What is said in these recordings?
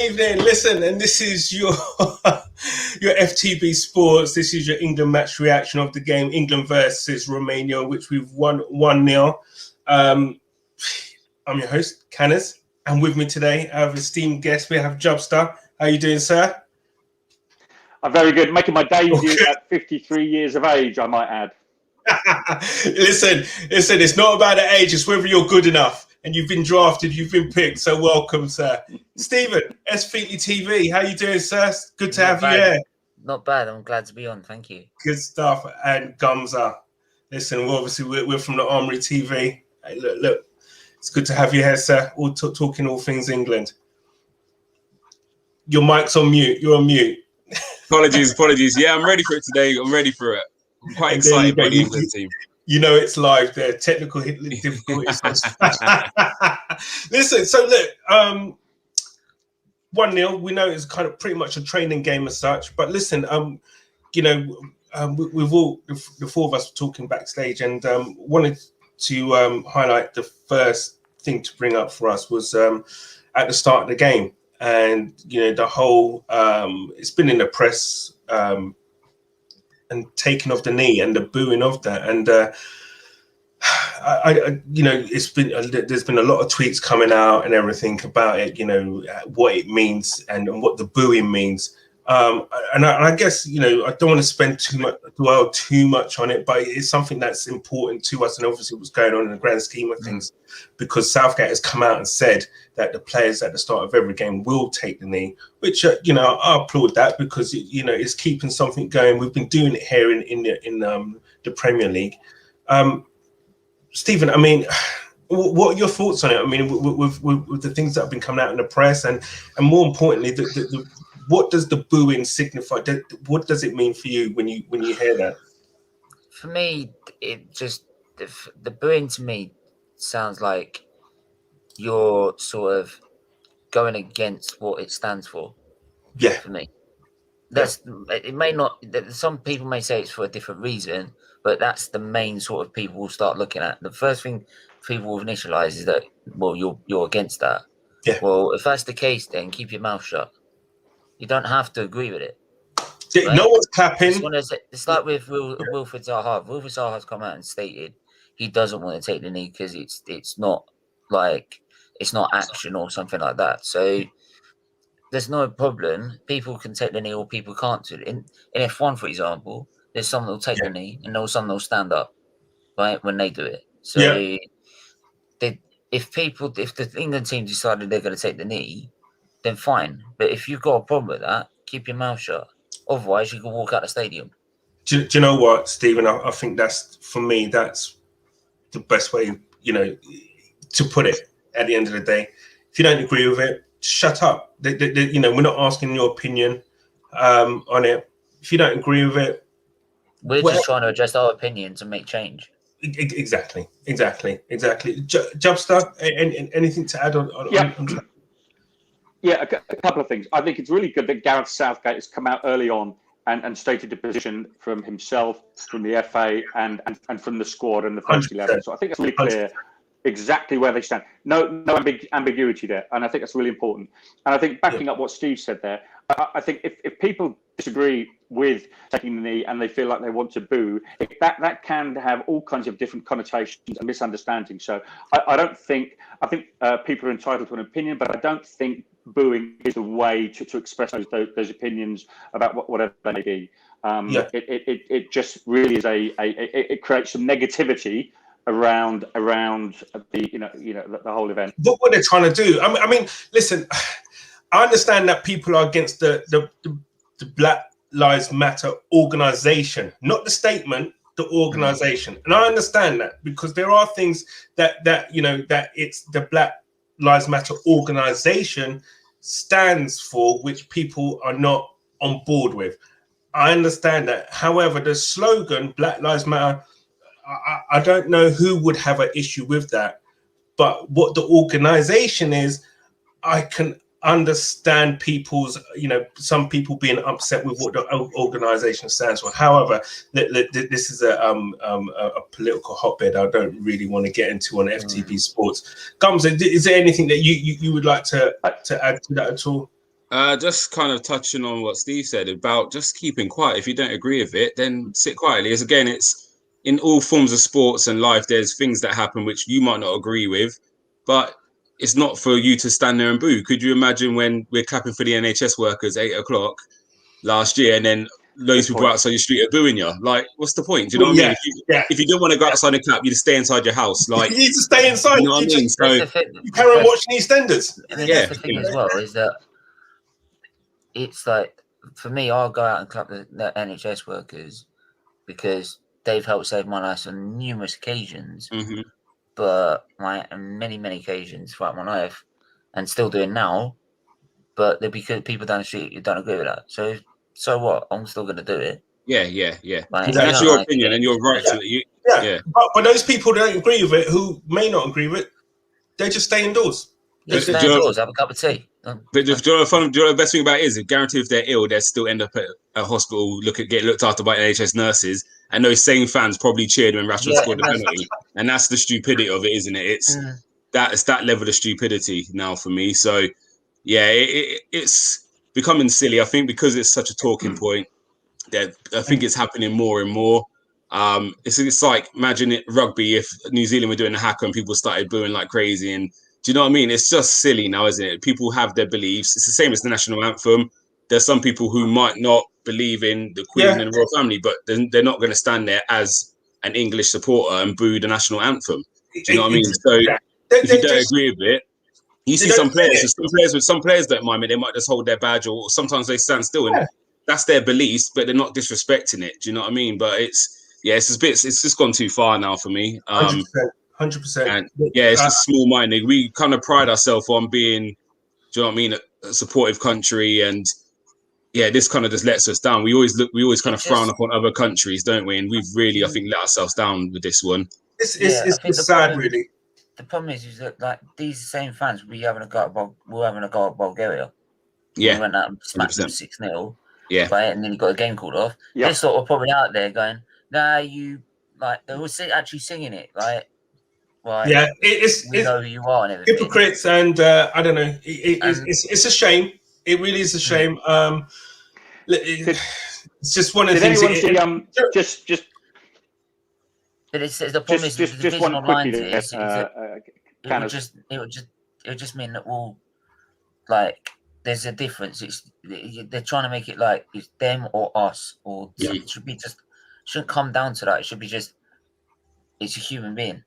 Evening. Listen, and this is your your FTB Sports. This is your England match reaction of the game, England versus Romania, which we've won 1-0. I'm your host, Canners, and with me today I have esteemed guest. We have Jobster. How are you doing, sir? I'm very good. Making my debut at 53 years of age, I might add. Listen, it's not about the age, it's whether you're good enough. And you've been drafted, you've been picked, so welcome, sir. Stephen, S Featley TV, how you doing, sir? Good to have you here. Not bad, I'm glad to be on, thank you. Good stuff. And Gumza, listen, we're from the Armory TV. Hey, look, it's good to have you here, sir. All talking all things England. Your mic's on mute, you're on mute. Apologies. Yeah, I'm ready for it today. I'm ready for it. I'm quite excited by the England team. You know it's live there. Technical difficulties. Listen, so look, 1-0. We know it's kind of pretty much a training game as such. But listen, we've all the four of us were talking backstage, and wanted to highlight the first thing to bring up for us was at the start of the game, and the whole it's been in the press. And taking off the knee and the booing of that, and it's been there's been a lot of tweets coming out and everything about it, what it means and what the booing means. And I guess I don't want to dwell too much on it, but it's something that's important to us, and obviously what's going on in the grand scheme of things, because Southgate has come out and said that the players at the start of every game will take the knee, which I applaud that, because it's keeping something going. We've been doing it here in the Premier League. Stephen, I mean, what are your thoughts on it? I mean, with the things that have been coming out in the press, and more importantly, what does the booing signify? What does it mean for you when you hear that? For me, it just the booing to me sounds like you're sort of going against what it stands for. Yeah. For me, it may not. Some people may say it's for a different reason, but that's the main sort of people will start looking at. The first thing people will initialize is that, well, you're against that. Yeah. Well, if that's the case, then keep your mouth shut. You don't have to agree with it. Right? No one's clapping. It's like with Wilfried Zaha. Wilfried Zaha has come out and stated he doesn't want to take the knee because it's not action or something like that. So there's no problem. People can take the knee or people can't do it. In F1, for example, there's some that'll take the knee and some that'll stand up, right, when they do it. So if the England team decided they're going to take the knee, then fine. But if you've got a problem with that, keep your mouth shut. Otherwise, you can walk out the stadium. Do you know what, Stephen? I think that's the best way, to put it at the end of the day. If you don't agree with it, shut up. We're not asking your opinion on it. If you don't agree with it, we're just trying to address our opinions and make change. Exactly. Jobster, anything to add on? Yeah, a couple of things. I think it's really good that Gareth Southgate has come out early on and stated the position from himself, from the FA, and from the squad and the first 11. So I think it's really clear exactly where they stand. No ambiguity there, and I think that's really important. And I think backing up what Steve said there, I think if people disagree with taking the knee and they feel like they want to boo, that can have all kinds of different connotations and misunderstandings. So I think people are entitled to an opinion, but I don't think booing is a way to express those opinions about whatever they may be. It just really is it creates some negativity around the whole event. Look what they're trying to do. I mean, listen, I understand that people are against the Black Lives Matter organization, not the statement, the organization. And I understand that, because there are things that it's the Black Lives Matter organization stands for, which people are not on board with. I understand that. However, the slogan Black Lives Matter, I don't know who would have an issue with that, but what the organization is, I can understand people's, some people being upset with what the organization stands for. However, this is a political hotbed I don't really want to get into on FTB Sports. Gums, is there anything that you would like to add to that at all? Just kind of touching on what Steve said about just keeping quiet. If you don't agree with it, then sit quietly. As again, it's in all forms of sports and life, there's things that happen which you might not agree with, but it's not for you to stand there and boo. Could you imagine when we're clapping for the NHS workers 8 o'clock last year, and then loads of people outside your street are booing you? Like, what's the point? Do you know what I mean? If you don't want to go outside and clap, you just stay inside your house. Like, you need to stay inside. You know what I mean? So you carry on watching EastEnders. I mean, that's the thing as well, is that it's like, for me, I'll go out and clap the NHS workers because they've helped save my life on numerous occasions. Mm-hmm. But on many occasions throughout my life, and still doing now. But there'll be people down the street who don't agree with that. So what? I'm still going to do it. Yeah. Like, that's your opinion, and you're right to it. Yeah. But those people who don't agree with it, who may not agree with it, they just stay indoors. Stay indoors, have a cup of tea. But do you know the best thing about it is? Guarantee if they're ill, they'll still end up at a hospital, get looked after by NHS nurses, and those same fans probably cheered when Rashford scored the penalty. And that's the stupidity of it, isn't it? It's that level of stupidity now for me. So yeah, it's becoming silly. I think because it's such a talking point, that I think it's happening more and more. It's like, imagine it rugby if New Zealand were doing a haka and people started booing like crazy. And do you know what I mean? It's just silly now, isn't it? People have their beliefs. It's the same as the national anthem. There's some people who might not believe in the Queen and the royal family, but they're not going to stand there as an English supporter and boo the national anthem. Do you know what I mean? So if you don't agree with it, you see some players don't mind it. They might just hold their badge, or sometimes they stand still, and that's their beliefs, but they're not disrespecting it. Do you know what I mean? But it's just gone too far now for me. 100%. And it's just small-minded. We kind of pride ourselves on being, do you know what I mean, a supportive country, and this kind of just lets us down. We always kind of frown upon other countries, don't we? And we've really, I think, let ourselves down with this one. It's sad, really. The problem is that like these same fans will be having a go at Bulgaria. Yeah, we went out and smacked them 6-0. Yeah, right, and then you got a game called off. Yeah. They're sort of probably out there going, "Nah, you like." They were actually singing it, like. Right. Yeah, we know who you are and everything. Hypocrites, and I don't know. It's a shame. It really is a shame. It's just one of the things. But it's the problem is just one online. It would just mean that there's a difference. They're trying to make it like it's them or us, or it shouldn't come down to that. It should be just it's a human being.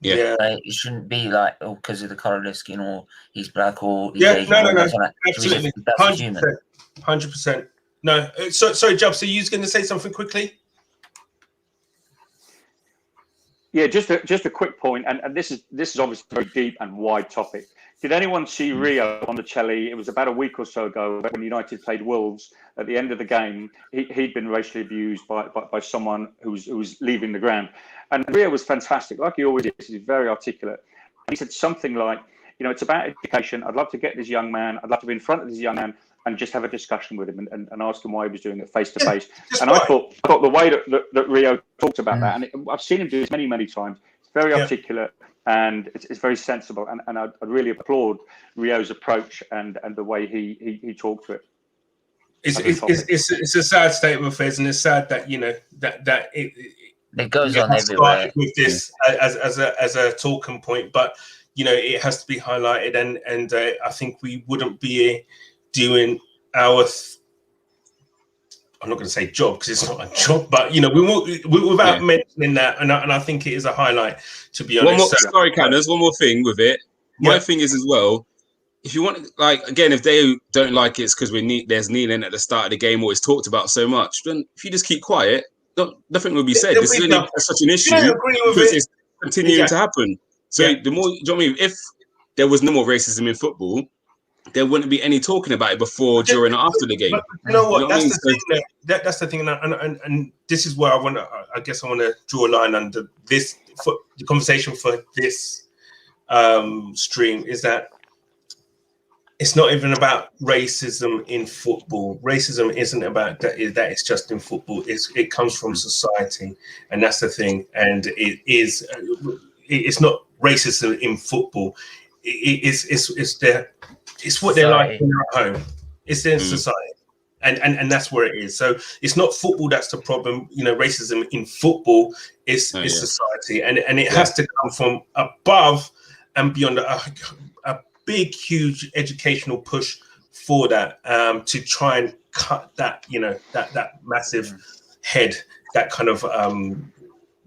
Yeah. It shouldn't be like, because of the colour of their skin, or he's black, or he's Asian, no. Absolutely. 100%. No. Sorry, Jub, so you was going to say something quickly? Yeah, just a quick point, and this is obviously a very deep and wide topic. Did anyone see Rio on the telly? It was about a week or so ago when United played Wolves. At the end of the game, he'd been racially abused by someone who was leaving the ground. And Rio was fantastic, like he always is. He's very articulate. He said something like, it's about education. I'd love to get this young man. I'd love to be in front of this young man and just have a discussion with him and ask him why he was doing it face to face. And I thought the way that Rio talked about that, and I've seen him do this many times. It's very articulate and it's very sensible. And I really applaud Rio's approach and the way he talked to it. It's a sad state of affairs, and it's sad that that it goes on everywhere with this as a talking point, but it has to be highlighted, and I think we wouldn't be doing our I'm not going to say job because it's not a job, but we without mentioning that, and I think it is a highlight, to be honest. Sorry, Canners, one more thing with it. My thing is as well, if you want, again, if they don't like it, it's because there's kneeling at the start of the game, or it's talked about so much. Then if you just keep quiet, nothing will be said. This is such an issue because it's continuing to happen. So the more, do you know what I mean? If there was no more racism in football, there wouldn't be any talking about it before, during, or after the game. But you know what? That's the thing. That's the thing, and this is where I want to draw a line under this. For the conversation for this stream is that it's not even about racism in football. Racism isn't about that. It's just in football. It comes from society, and that's the thing. And it is. It's not racism in football. It's what they're like when they're at home. It's in society, and that's where it is. So it's not football that's the problem. Racism in football is society, and it has to come from above and beyond a big, huge educational push for that, to try and cut that, that massive head, that kind of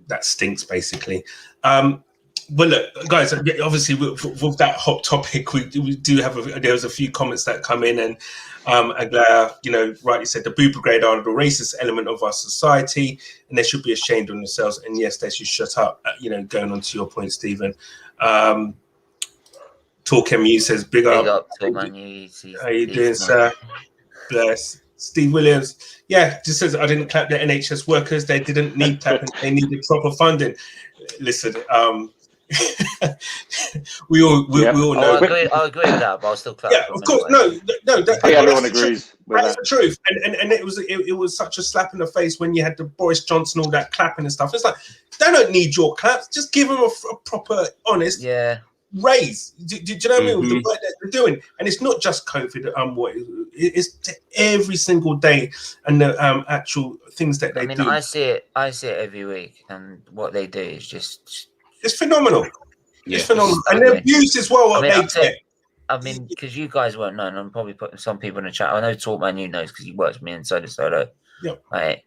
that stinks, basically. Well, look, guys, obviously with that hot topic, we do have there was a few comments that come in, and Aglaya, rightly said the Boo Brigade are the racist element of our society, and they should be ashamed of themselves, and yes, they should shut up. Going on to your point, Stephen. Talk MU says, big up. Talk MU. How you doing, sir? Bless. Steve Williams, just says, I didn't clap the NHS workers. They didn't need clapping. They needed proper funding. Listen, we all know. I agree with that, but I'll still clap. Yeah, of course. No. Everyone agrees with that. That's the truth. And it was such a slap in the face when you had the Boris Johnson, all that clapping and stuff. It's like, they don't need your claps. Just give them a proper, honest raise. Do you know what I mean? With the work that they're doing, and it's not just COVID. It's every single day, and the actual things that they do. I see it every week, and what they do is just it's phenomenal. Yeah. It's phenomenal, and the abuse as well. Because you guys won't know, and I'm probably putting some people in the chat. I know Talkman, you knows because he works with me in Solo. Yep. Right.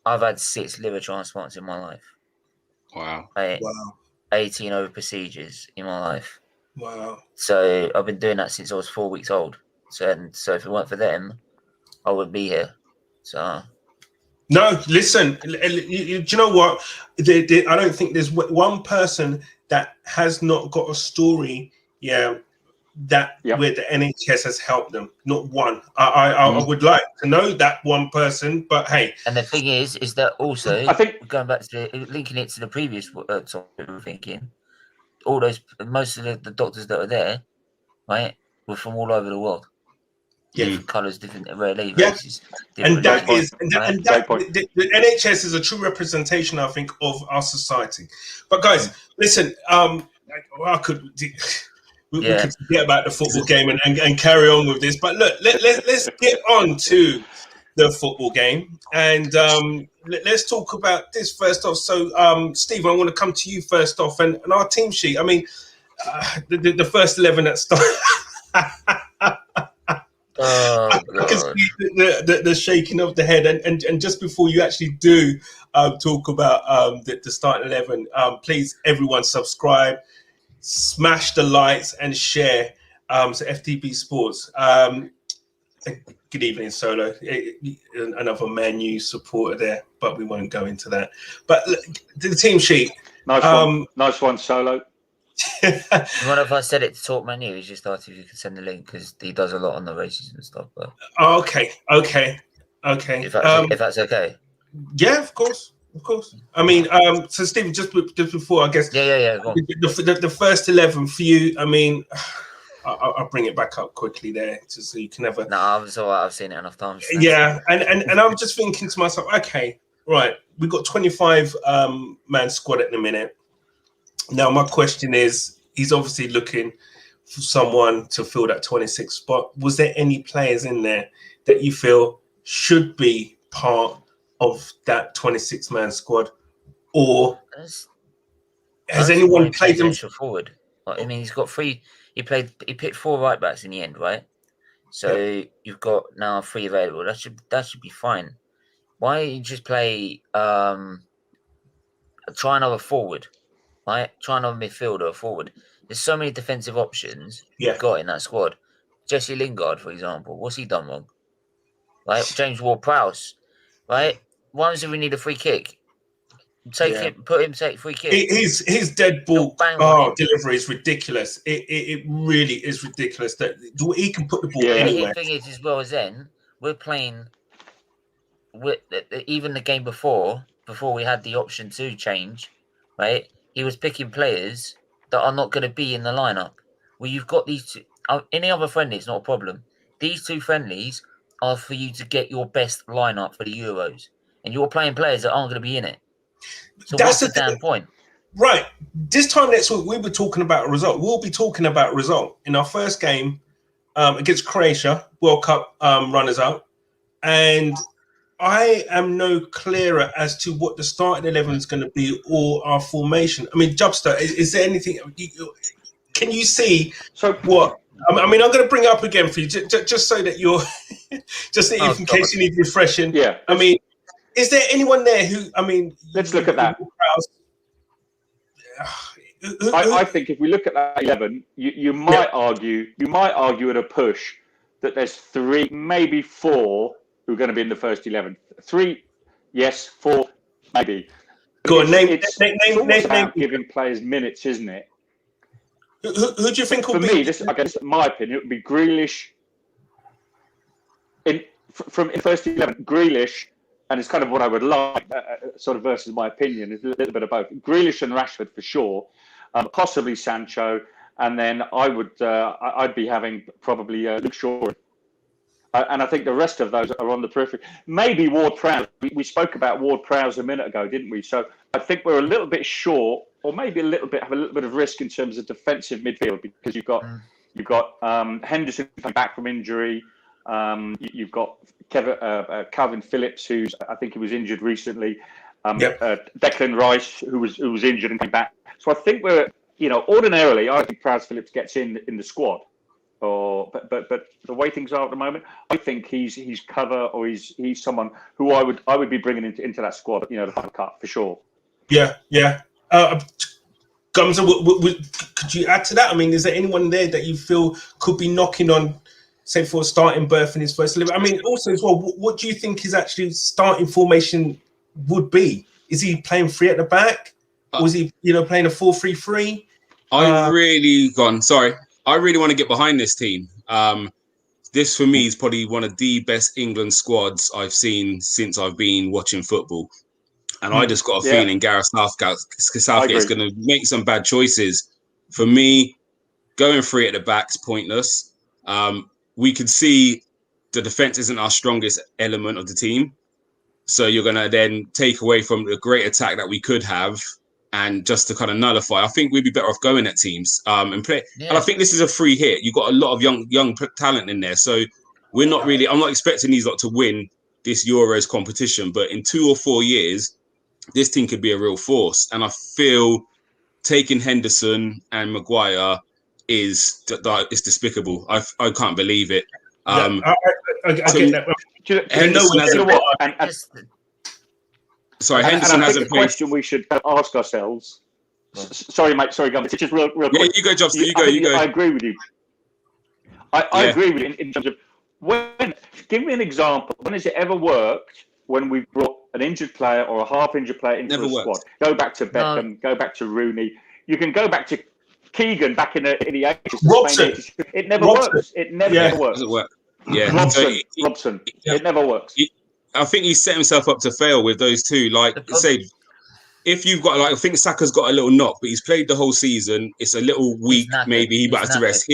I've had 6 liver transplants in my life. Wow. Right. Wow. 18 over procedures in my life. Wow. So I've been doing that since I was 4 weeks old. So if it weren't for them, I wouldn't be here. So. No, listen. Do you know what? I don't think there's one person that has not got a story. Where the NHS has helped them. Not one. I would like to know that one person, but hey. And the thing is that also, I think, going back to linking it to the previous topic we were thinking, most of the doctors that are there, right, were from all over the world. Different colours, different races. And that is, the NHS is a true representation, I think, of our society. But guys, listen, we could forget about the football game and carry on with this. But look, let's get on to the football game. And let's talk about this first off. So, Steve, I want to come to you first off. And our team sheet, I mean, the first 11 that started. I can see the shaking of the head. And just before you actually do talk about the starting 11, please, everyone, subscribe. Smash the likes and share. So FTB Sports. Good evening, Solo. Another Man U supporter there, but we won't go into that. But the team sheet. Nice one, Solo. One of us said it to Talk Man U. He's just asked if you can send the link because he does a lot on the races and stuff. But okay. If that's okay. Yeah, of course. Of course. I mean, so Stephen, just before, I guess. Yeah. Go on. The first 11 for you. I mean, I'll bring it back up quickly there, just so you can never. No, I've seen it enough times. Yeah, and I'm just thinking to myself, okay, right, we've got 25 man squad at the minute. Now, my question is, he's obviously looking for someone to fill that 26 spot. Was there any players in there that you feel should be part of that 26-man squad, or has anyone played them forward? I mean, he's got 3. He picked 4 right backs in the end, right? So you've got now 3 available. That should be fine. Why don't you just play? Try another forward, right? Try another midfielder or forward. There's so many defensive options you've got in that squad. Jesse Lingard, for example, what's he done wrong? Right, James Ward-Prowse, right? Why does we need a free kick? Put him take free kick. His dead ball delivery is ridiculous. It really is ridiculous that he can put the ball anywhere. The thing is, as well as then, we're playing with even the game before we had the option to change, right? He was picking players that are not going to be in the lineup. Well, you've got these any other friendly, it's not a problem. These two friendlies are for you to get your best lineup for the Euros, and you're playing players that aren't going to be in it. So That's what's the damn thing. point? Right. This time next week, we were talking about a result. We'll be talking about a result in our first game against Croatia, World Cup runners-up, and I am no clearer as to what the starting 11 is going to be or our formation. I mean, Jubster, is there anything? Can you see what? I mean, I'm going to bring it up again for you, just so that you're, just in case you need refreshing. Yeah. I mean, is there anyone there who? I mean, let's look at that. I think if we look at that 11, you might argue at a push that there's 3, maybe 4 who are going to be in the first 11. 3, yes, 4, maybe. Go on, it's almost about giving players minutes, isn't it? Who do you think will be? For me, I guess, in my opinion, it would be Grealish. In first 11, Grealish, and it's kind of what I would like, sort of versus my opinion, is a little bit of both. Grealish and Rashford for sure, possibly Sancho, and then I'd be having probably Luke Shaw. And I think the rest of those are on the periphery. Maybe Ward-Prowse. We spoke about Ward-Prowse a minute ago, didn't we? So I think we're a little bit short, or maybe have a little bit of risk in terms of defensive midfield, because you've got Henderson coming back from injury. You've got Calvin Phillips, I think he was injured recently. Declan Rice, who was injured and came back. So I think we're, ordinarily, I think Prowse-Phillips gets in the squad. But the way things are at the moment, I think he's cover, or he's someone who I would be bringing into that squad. The final cut for sure. Yeah. Gumza, could you add to that? I mean, is there anyone there that you feel could be knocking on, say, for a starting berth in his first 11? I mean, also as well, what do you think his actually starting formation would be? Is he playing 3 at the back, or is he playing a 4-3-3? I really want to get behind this team. This, for me, is probably one of the best England squads I've seen since I've been watching football. And I just got a feeling Gareth Southgate is going to make some bad choices. For me, going 3 at the back is pointless. We could see the defence isn't our strongest element of the team. So you're going to then take away from the great attack that we could have, and just to kind of nullify, I think we'd be better off going at teams and play. Yeah. And I think this is a free hit. You've got a lot of young talent in there. So I'm not expecting these lot to win this Euros competition, but in 2 or 4 years, this team could be a real force. And I feel taking Henderson and Maguire is despicable. I can't believe it. I get that. Henderson hasn't. Henderson hasn't played. Question we should ask ourselves. Sorry, mate. Sorry, Gumby. It's just real quick. Yeah, you go, Jobster. You go. I agree with you. I agree with you in terms of give me an example. When has it ever worked when we brought an injured player or a half-injured player into the squad? Go back to Beckham. Go back to Rooney. You can go back to Keegan back in the 80s. Robson. It never works. It never works. Doesn't work. Yeah. Robson. It never works. I think he set himself up to fail with those two. Like, say, if you've got, I think Saka's got a little knock, but he's played the whole season. It's a little weak, maybe he might have to rest.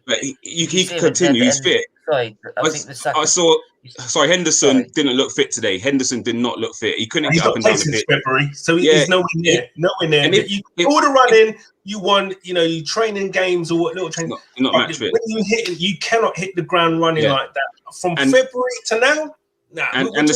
But he can continue. He's fit. Henderson didn't look fit today. Henderson did not look fit. He couldn't get up and down the pitch. February, so he's nowhere near. And if you all the running, you won. You training games or what little training. Not match fit. When you cannot hit the ground running like that from February to now. Nah, and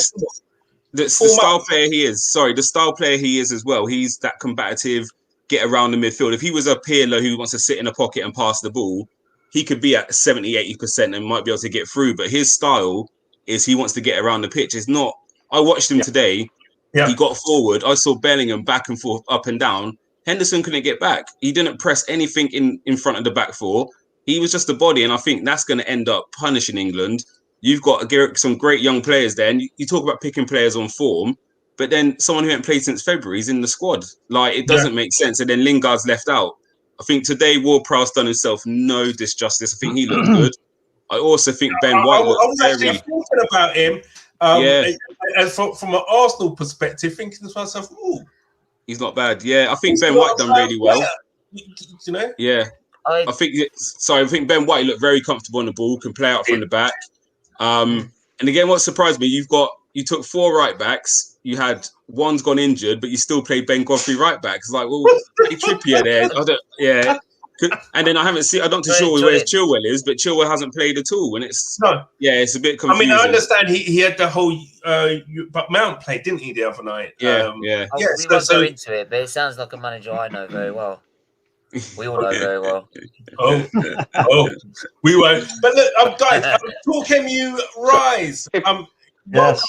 the style player he is. Sorry, the style player he is as well. He's that combative, get around the midfield. If he was a Pirlo who wants to sit in a pocket and pass the ball, he could be at 70-80% and might be able to get through. But his style is he wants to get around the pitch. It's not. I watched him today. Yeah. He got forward. I saw Bellingham back and forth, up and down. Henderson couldn't get back. He didn't press anything in front of the back four. He was just a body, and I think that's going to end up punishing England. You've got some great young players there, and you talk about picking players on form, but then someone who hasn't played since February is in the squad. Like, it doesn't make sense. And then Lingard's left out. I think today Ward-Prowse done himself no disjustice. I think he looked good. I also think Ben White looked I was actually thinking about him. And from an Arsenal perspective, thinking to myself, ooh. He's not bad. Yeah, I think Ben White done really well. Yeah. I I think Ben White looked very comfortable on the ball, can play out from the back. And again, what surprised me, you took 4 right backs. You had one's gone injured, but you still played Ben Godfrey right back. It's like, well, Trippier there. And then I'm not too sure where Chilwell is, but Chilwell hasn't played at all. And it's it's a bit confusing. I mean, I understand he had the whole, but Mount played, didn't he, the other night? We won't go into it, but it sounds like a manager I know very well. We all know very well. We won't. But look, guys, talk MU Rise. Yes.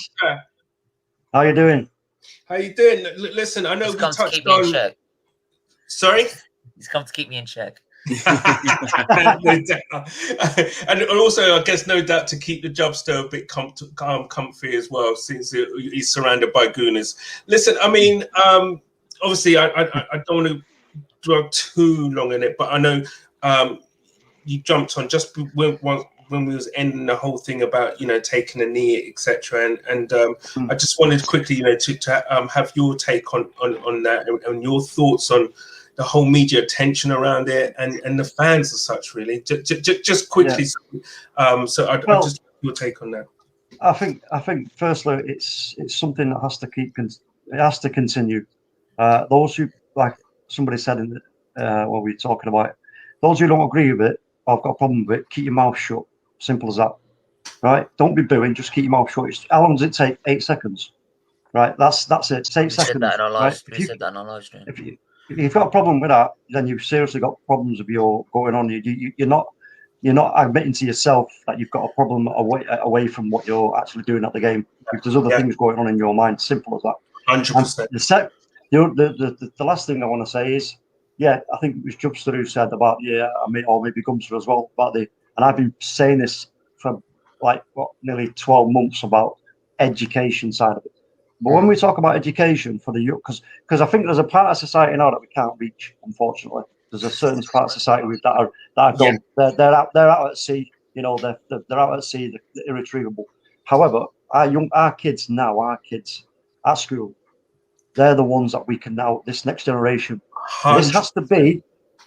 How you doing? How you doing? Listen, I know He's we come touched to keep me in check. Sorry? He's come to keep me in check. And also, I guess, no doubt to keep the job still a bit comfy as well, since he's surrounded by gooners. Listen, I mean, obviously, I don't want to dwell too long in it, but I know you jumped on just when we was ending the whole thing about taking a knee, etc. And I just wanted quickly to have your take on that and your thoughts on the whole media attention around it and the fans as such, really. Just quickly. Yeah. So I'd just your take on that. I think firstly it's something that has to continue. Those who, like somebody said in what we were talking about, those who don't agree with it, I've got a problem with it, keep your mouth shut. Simple as that. Right? Don't be booing, just keep your mouth shut. How long does it take? 8 seconds. Right? That's it. It's 8 seconds. Said that in our live, right? We said that in our live stream. If you've got a problem with that, then you've seriously got problems with your going on. You're not admitting to yourself that you've got a problem away from what you're actually doing at the game. If there's other things going on in your mind, simple as that. 100%. The last thing I want to say is, I think it was Jubster who said about or maybe Gumster as well about and I've been saying this for nearly 12 months about education side of it. But when we talk about education for the youth, because I think there's a part of society now that we can't reach, unfortunately. There's a certain part of society that are gone. Yeah. They're out at sea. They're out at sea. They're irretrievable. However, our kids at school, they're the ones that we can now. This next generation. 100%.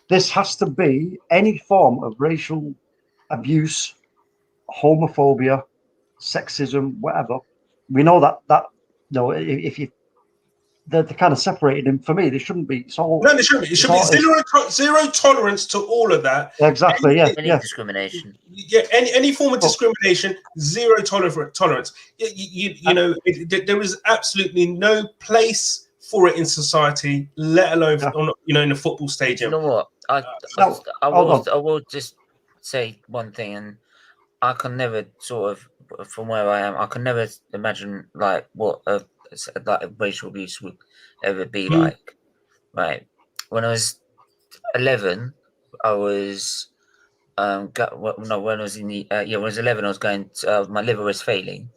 This has to be any form of racial abuse, homophobia, sexism, whatever. We know that. No, if they're kind of separated, and for me, they shouldn't be. No, they shouldn't be. It should be zero tolerance to all of that. Exactly. Any discrimination. Yeah, any form of discrimination, zero tolerance. There is absolutely no place for it in society, let alone in the football stadium. You know what? I will just say one thing, and I can never sort of. From where I am, I can never imagine what a racial abuse would ever be like. Right, when I was 11, I was when I was in the when I was 11, I was going to, my liver was failing,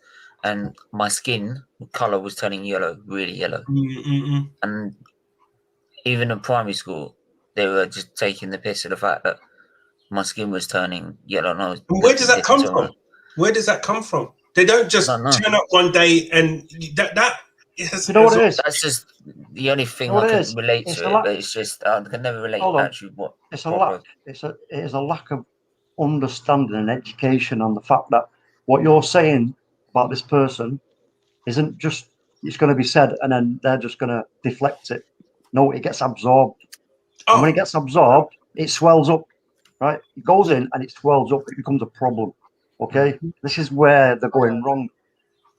and my skin color was turning yellow, really yellow. And even in primary school, they were just taking the piss of the fact that my skin was turning yellow. And where does that come from? Where does that come from? They don't just turn up one day and that is. You know what it is? That's just the only thing I can relate to it. But it's just I can never relate actually what. It's a lack. It is a lack of understanding and education on the fact that what you're saying about this person isn't just it's going to be said and then they're just going to deflect it. No, it gets absorbed. And when it gets absorbed, it swells up. Right? It goes in and it swells up. It becomes a problem. Okay, this is where they're going wrong.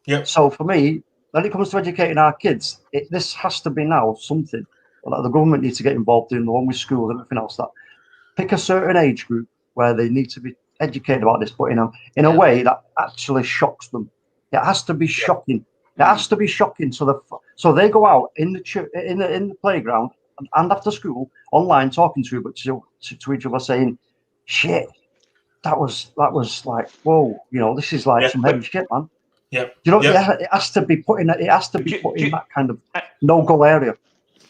Yeah. So for me, when it comes to educating our kids, this has to be now something that the government needs to get involved in, along with schools and everything else. That pick a certain age group where they need to be educated about this, but in a way that actually shocks them. It has to be shocking. It has to be shocking. So they go out in the playground and after school online talking to each other saying, "Shit. That was like, whoa, this is like some heavy shit, man." Yeah. It has to be put in that kind of no-go area.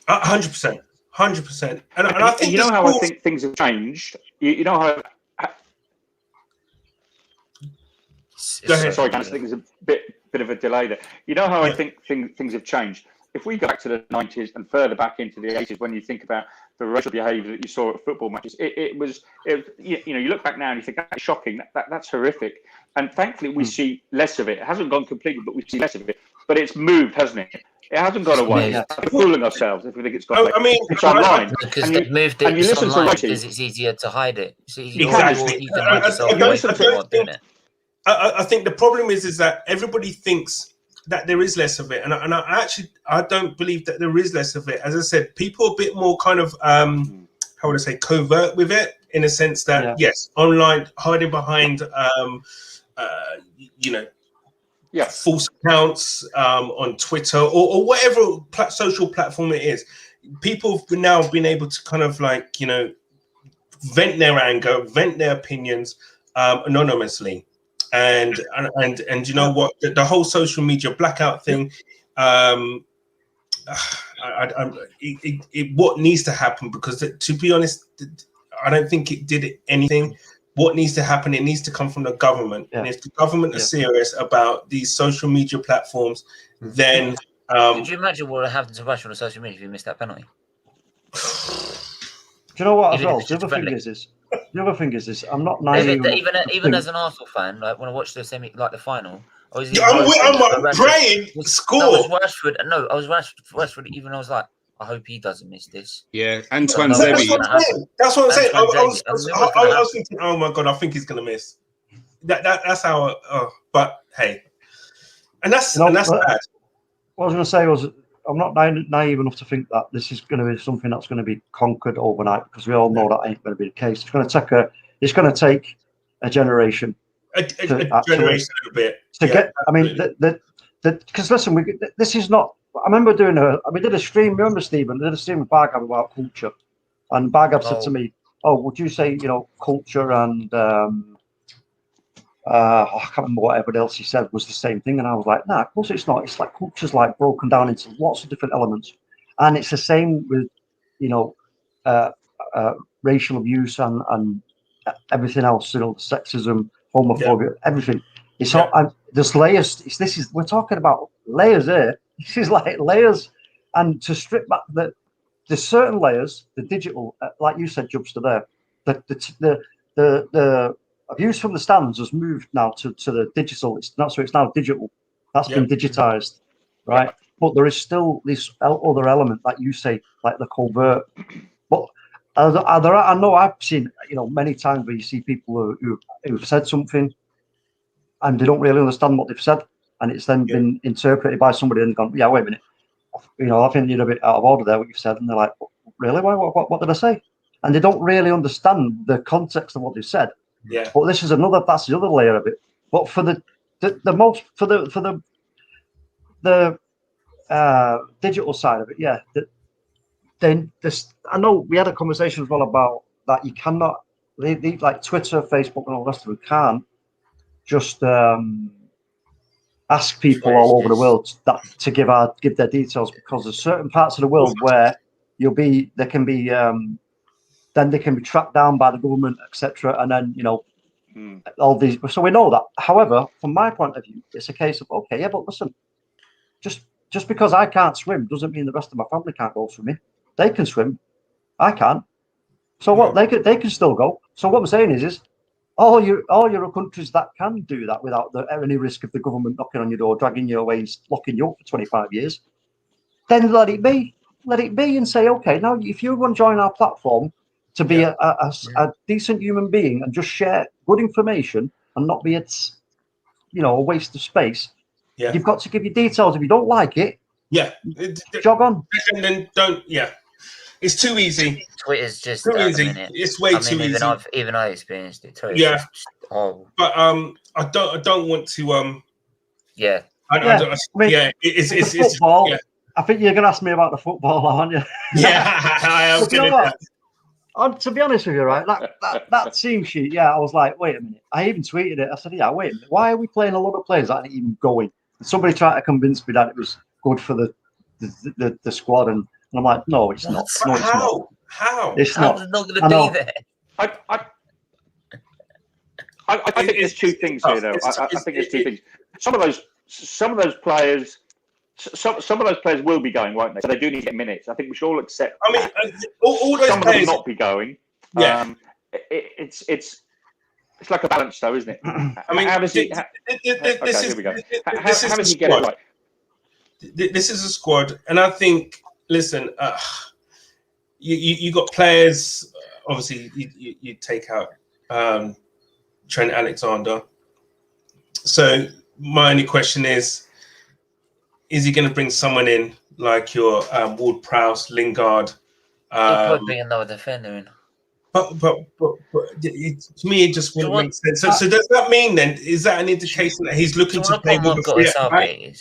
100%. 100%. And I think how I think things have changed. You know how. Go ahead. Sorry, guys. I think there's a bit of a delay there. You know how I think things have changed. If we go back to the 90s and further back into the 80s, when you think about the racial behaviour that you saw at football matches. It was you look back now and you think that's shocking. That's horrific. And thankfully we see less of it. It hasn't gone completely, but we see less of it. But it's moved, hasn't it? It hasn't gone away. Yeah. We're fooling ourselves if we think it's gone away. I mean, It's online. Because they've moved it. And you It's listen to online Righty. because it's easier to hide it. It's easier. Exactly. You can hide yourself I away don't from think- not doing it. I think the problem is that everybody thinks that there is less of it, and I don't believe that there is less of it. As I said, people are a bit more kind of how would I say, covert with it, in a sense that yes, online, hiding behind false accounts on Twitter or whatever social platform it is. People have now been able to kind of vent their anger, vent their opinions anonymously. And you know what, the whole social media blackout thing, what needs to happen, because to be honest, I don't think it did anything. What needs to happen, it needs to come from the government. And if the government are serious about these social media platforms, then could you imagine what would happen to Russia on social media if you missed that penalty? Do you know what? As Even well, if the it's other thing is, I'm not David, naive. even as an Arsenal fan, like when I watched the final, I was I'm praying score. I was Rashford. No, I was Rashford. Even I was like, I hope he doesn't miss this. Yeah, Antoine That's Zebi. what I'm saying. I was thinking, thinking, oh my god, I think he's gonna miss. That's how. But hey, and that's bad. What I was going to say was, I'm not naive enough to think that this is going to be something that's going to be conquered overnight, because we all know that ain't going to be the case. It's going to take a generation. A generation a bit to get. I mean, because listen, this is not. I remember we did a stream. Remember, Stephen? We did a stream with Bargab about culture, and Bargab said to me, "Oh, would you say culture and I can't remember what everybody else he said was the same thing?" And I was like, "Nah, of course it's not. It's like culture's like broken down into lots of different elements, and it's the same with racial abuse and everything else. Sexism, homophobia, everything. It's all. There's layers. We're talking about layers here. This is like layers, and to strip back there's certain layers, the digital, like you said, Jubster there, the abuse from the stands has moved now to the digital. It's now digital. That's been digitized, right? But there is still this other element, like you say, like the covert. But I know I've seen many times where you see people who've said something and they don't really understand what they've said, and it's then been interpreted by somebody and gone, yeah, wait a minute, I think you're a bit out of order there, what you've said. And they're like, really? Why? What did I say? And they don't really understand the context of what they've said. Yeah. But that's the other layer of it. But for the digital side of it, then I know we had a conversation as well about that. You cannot, like Twitter, Facebook, and all the rest of it, can't just ask people all over the world to give their details, because there's certain parts of the world where then they can be tracked down by the government, etc. And then all these. So we know that. However, from my point of view, it's a case of but listen, just because I can't swim doesn't mean the rest of my family can't go swimming. They can swim, I can't. So what? They can still go. So what I'm saying is all your countries that can do that without any risk of the government knocking on your door, dragging you away, locking you up for 25 years, then let it be, and say, okay, now if you want to join our platform to be a decent human being and just share good information and not be a waste of space, you've got to give your details. If you don't like it, jog on. And then don't. Yeah, it's too easy. Twitter's just too easy. It's way too easy. Even I experienced it. Twitter's just horrible. But I don't want to It's football. Yeah. I think you're gonna ask me about the football, aren't you? Yeah, I am. You know what? To be honest with you, right, that team sheet, I was like, wait a minute. I even tweeted it. I said, yeah, wait a minute. Why are we playing a lot of players that aren't even going? And somebody tried to convince me that it was good for the squad, and I'm like, no, it's not. No, it's not. How? It's not. It's not going to be there. I think there's two things here, though. I think there's two things. Some of those players some of those players will be going, won't they? So they do need to get minutes. I think we should all accept. I mean, all those some players of them not be going. Yeah. It's like a balance, though, isn't it? I mean, how does he? this Here we go. How does he get it right? This is a squad, and I think. Listen, you got players. Obviously, you take out Trent Alexander. So my only question is he going to bring someone in like your Ward-Prowse, Lingard? He'll put another defender in. But to me, it just wouldn't make sense. So does that mean then, is that an indication that he's looking to play with the free at back?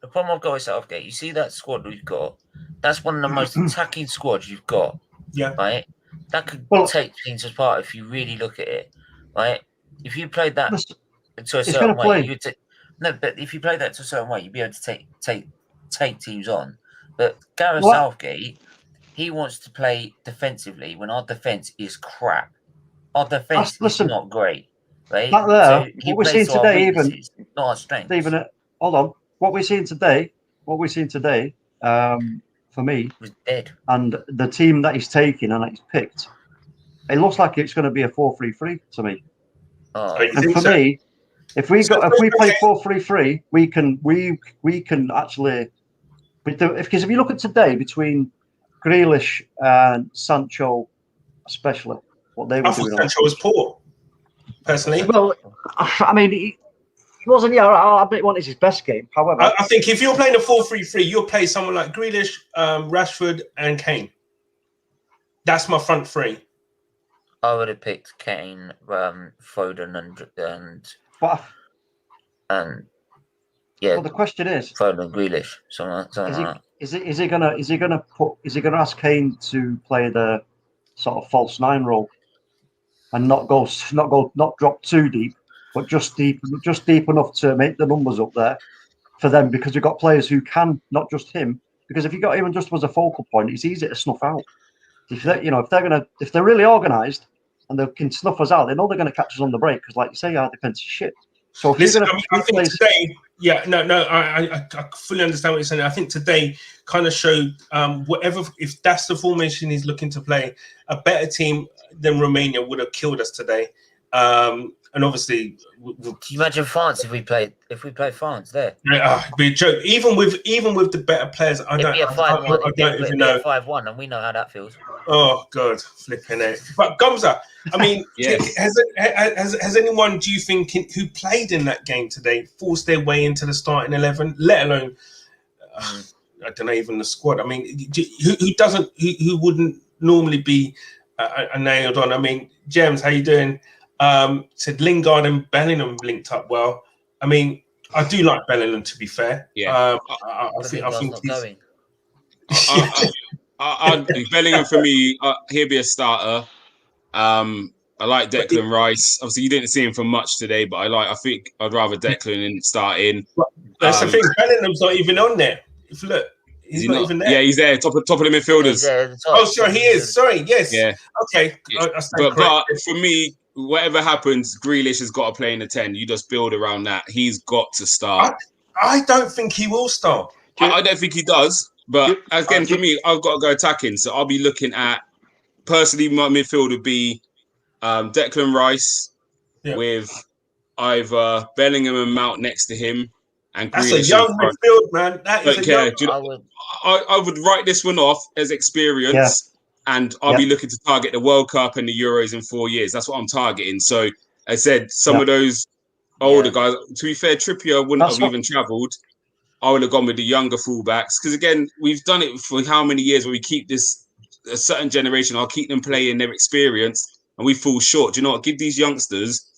The problem I've got with Southgate, you see that squad we've got, that's one of the most attacking squads you've got. Yeah. Right? That could take teams apart if you really look at it. Right? If you played that to a certain way, but if you played that to a certain way, you'd be able to take teams on. But Gareth Southgate, he wants to play defensively when our defence is crap. Our defence is not great. Right? Back there, so what we're seeing today, even not our strength. Stephen, hold on. What we're seeing today, for me, was dead. And the team that he's taking and that he's picked, it looks like it's going to be a 4-3-3 to me. Oh, and for me, if we play 4-3-3, we can actually, because if you look at today between Grealish and Sancho, especially what they were doing. Sancho was poor, personally. Well, I mean. He wasn't. Yeah, I bet it his best game. However, I think if you're playing a 4-3-3, you'll play someone like Grealish, Rashford, and Kane. That's my front three. I would have picked Kane, Foden, and yeah. Well, the question is, Foden and Grealish, something like that. Is he gonna ask Kane to play the sort of false nine role and not drop too deep? But just deep enough to make the numbers up there for them, because we've got players who can, not just him. Because if you got him just as a focal point, it's easy to snuff out. If they're really organised and they can snuff us out, they know they're going to catch us on the break. Because, like you say, our defence is shit. So if listen, I think today, I fully understand what you're saying. I think today kind of showed if that's the formation he's looking to play, a better team than Romania would have killed us today. And obviously, can you imagine France if we played France there? Yeah, it'd be a joke. Even with the better players, I don't even know. 5-1, and we know how that feels. Oh God, flipping it! But Gumza, I mean, has anyone, do you think, who played in that game today forced their way into the starting 11? Let alone, I don't know, even the squad. I mean, who wouldn't normally be nailed on? I mean, James, how you doing? Said Lingard and Bellingham linked up well. I mean, I do like Bellingham, to be fair. Yeah, I think he's Bellingham for me. He'll be a starter. I like Declan Rice. Obviously, you didn't see him for much today, but I think I'd rather Declan start in. That's the thing. Bellingham's not even on there. If you look, he's not even there. Yeah, he's there, top of the midfielders. Sorry, he is. Sorry, yes. Yeah. Okay. Yeah. But for me, whatever happens, Grealish has got to play in the 10. You just build around that. He's got to start. I don't think he will start. I don't think he does. But again, for me, I've got to go attacking. So I'll be looking at, personally, my midfield would be Declan Rice with either Bellingham and Mount next to him. And that's Grealish a young midfield, man. That is I would write this one off as experience. Yeah. And I'll be looking to target the World Cup and the Euros in 4 years. That's what I'm targeting. So I said some of those older guys, to be fair, Trippier wouldn't have even travelled. I would have gone with the younger fullbacks. Because again, we've done it for how many years where we keep a certain generation, I'll keep them playing their experience and we fall short. Do you know what? Give these youngsters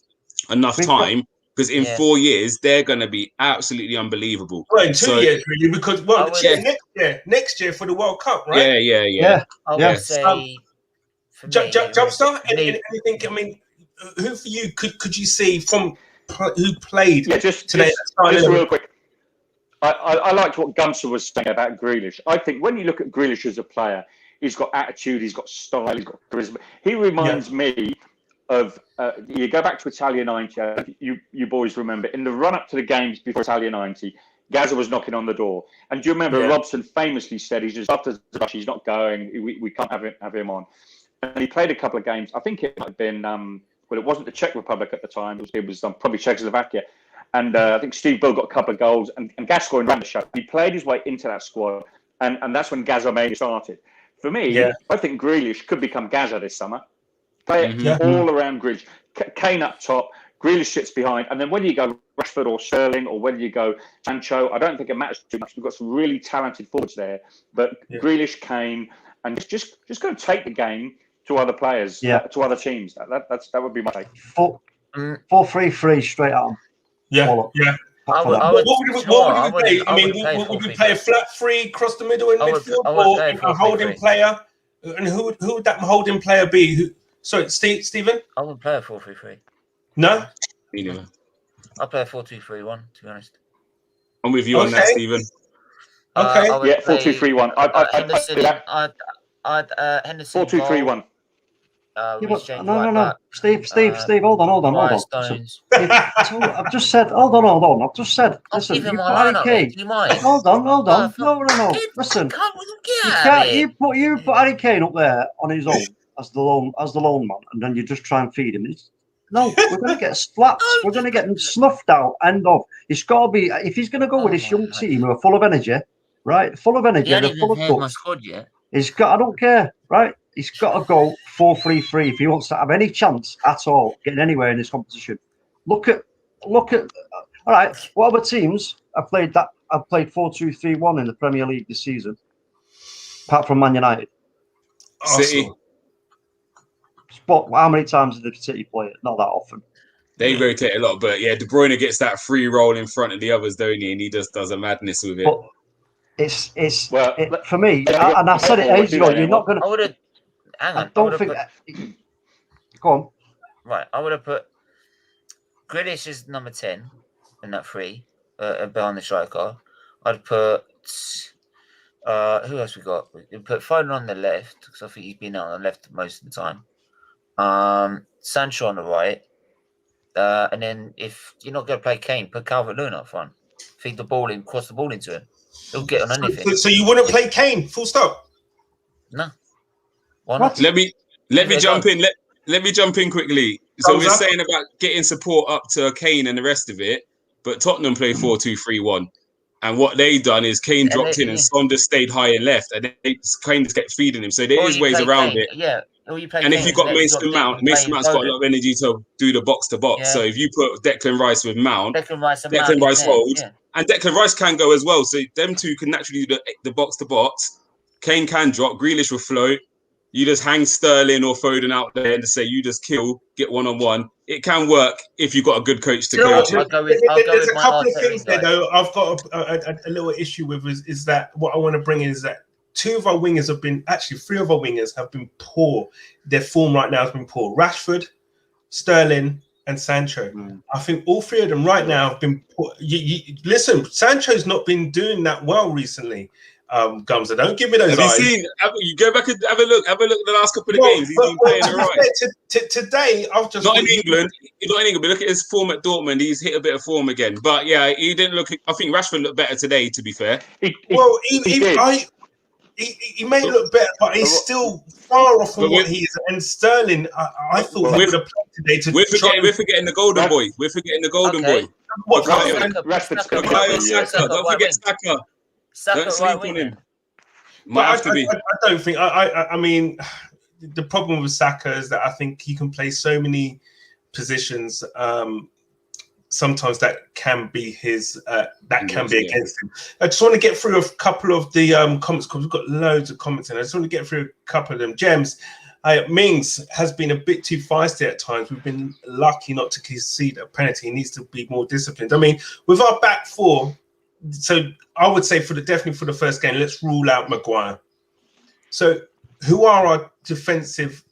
enough time. Because in 4 years, they're going to be absolutely unbelievable. Well, in 2 years, really, because next year for the World Cup, right? Yeah. I would say, Jumpstart, anything? I mean, who for you could you see from who played today? Just real quick. I liked what Gunter was saying about Grealish. I think when you look at Grealish as a player, he's got attitude, he's got style, he's got charisma. He reminds me of you go back to Italia 90. You boys remember in the run up to the games before Italia 90, Gaza was knocking on the door. And do you remember Yeah. Robson famously said he's just after Zabashi, he's not going. We can't have him on. And he played a couple of games. I think it might have been it wasn't the Czech Republic at the time. It was probably Czechoslovakia. And I think Steve Bill got a couple of goals, and Gascoigne ran the show. He played his way into that squad, and that's when Gaza maybe started. For me, I think Grealish could become Gaza this summer. Play it all around Grealish. Kane up top, Grealish sits behind, and then whether you go Rashford or Sterling or whether you go Sancho, I don't think it matters too much. We've got some really talented forwards there, but Grealish, Kane, and just going to take the game to other players, to other teams. That would be my take. 4-3-3 straight at them. Yeah. What would we play? I mean, would we play a flat three across the middle in midfield, or a holding player? And who would that holding player be? Sorry, Stephen? I wouldn't play a 4-3-3. No? I'll play a 4-2-3-1, to be honest. I'm with you on that, Stephen. Okay. 4-2-3-1. I'd Henderson. 4-2-3-1. No. Steve, hold on. Stones. I've just said, hold on. I've just said, listen, you put Harry Kane. Hold on. No. Listen, you put Harry Kane up there on his own as the lone man, and then you just try and feed him. No, we're going to get slapped. We're going to get snuffed out. End of. It's got to be, if he's going to go with this young team who are full of energy, right? Full of energy. They're full of my squad yet. He's got, I don't care, right? He's got to go 4-3-3 if he wants to have any chance at all getting anywhere in this competition. Look at. All right, what other teams have played that? I've played 4-2-3-1 in the Premier League this season, apart from Man United. City. But how many times did City play it? Not that often. They rotate a lot, but De Bruyne gets that free roll in front of the others, don't he? And he just does a madness with it. But for me, and I said it ages ago. You're not going to. I would have. Hang on. I don't think. Go on. Right, I would have put Grealish as number 10 in that three behind the striker. I'd put who else we got? We put Foden on the left because I think he's been out on the left most of the time. Sancho on the right, and then if you're not going to play Kane, put Calvert-Lewin up front. Feed the ball in, cross the ball into him. He'll get on anything. So you wouldn't play Kane? Full stop. No. Why not? Let me jump in. Let me jump in quickly. So we're saying about getting support up to Kane and the rest of it, but Tottenham play 4-2-3-1. And what they done is Kane dropped in and Saunders stayed high and left, and Kane just kept feeding him. So there is ways around it. Yeah. And if you've got Mason Mount's got a lot of energy to do the box to box. Yeah. So if you put Declan Rice with Mount, Declan Rice holds, and Declan Rice can go as well. So them two can naturally do the box to box. Kane can drop. Grealish will float. You just hang Sterling or Foden out there and say you just kill, get one-on-one. It can work if you've got a good coach to coach it. There's a couple of things there, though. I've got a little issue with is that what I want to bring in is that three of our wingers have been poor. Their form right now has been poor. Rashford, Sterling, and Sancho. I think all three of them right now have been poor. Listen, Sancho's not been doing that well recently. Gumza, don't give me those eyes. You go back and have a look. Have a look at the last couple of games. He's been playing all right. Today, I've just not in England. But look at his form at Dortmund. He's hit a bit of form again. But yeah, he didn't look. I think Rashford looked better today. To be fair, he may look better, but he's still far off from what he is. And Sterling, I thought he would have played today. We're forgetting the golden boy. We're forgetting the golden boy. What? Rashford. Don't forget Saka. Don't sleep on him. Might have to be. I don't think. I mean, the problem with Saka is that I think he can play so many positions. Sometimes that can be his. That can be against him. I just want to get through a couple of the comments because we've got loads of comments, and I just want to get through a couple of them. Gems. Mings has been a bit too feisty at times. We've been lucky not to concede a penalty. He needs to be more disciplined. I mean, with our back four. So I would say definitely for the first game, let's rule out Maguire. So who are our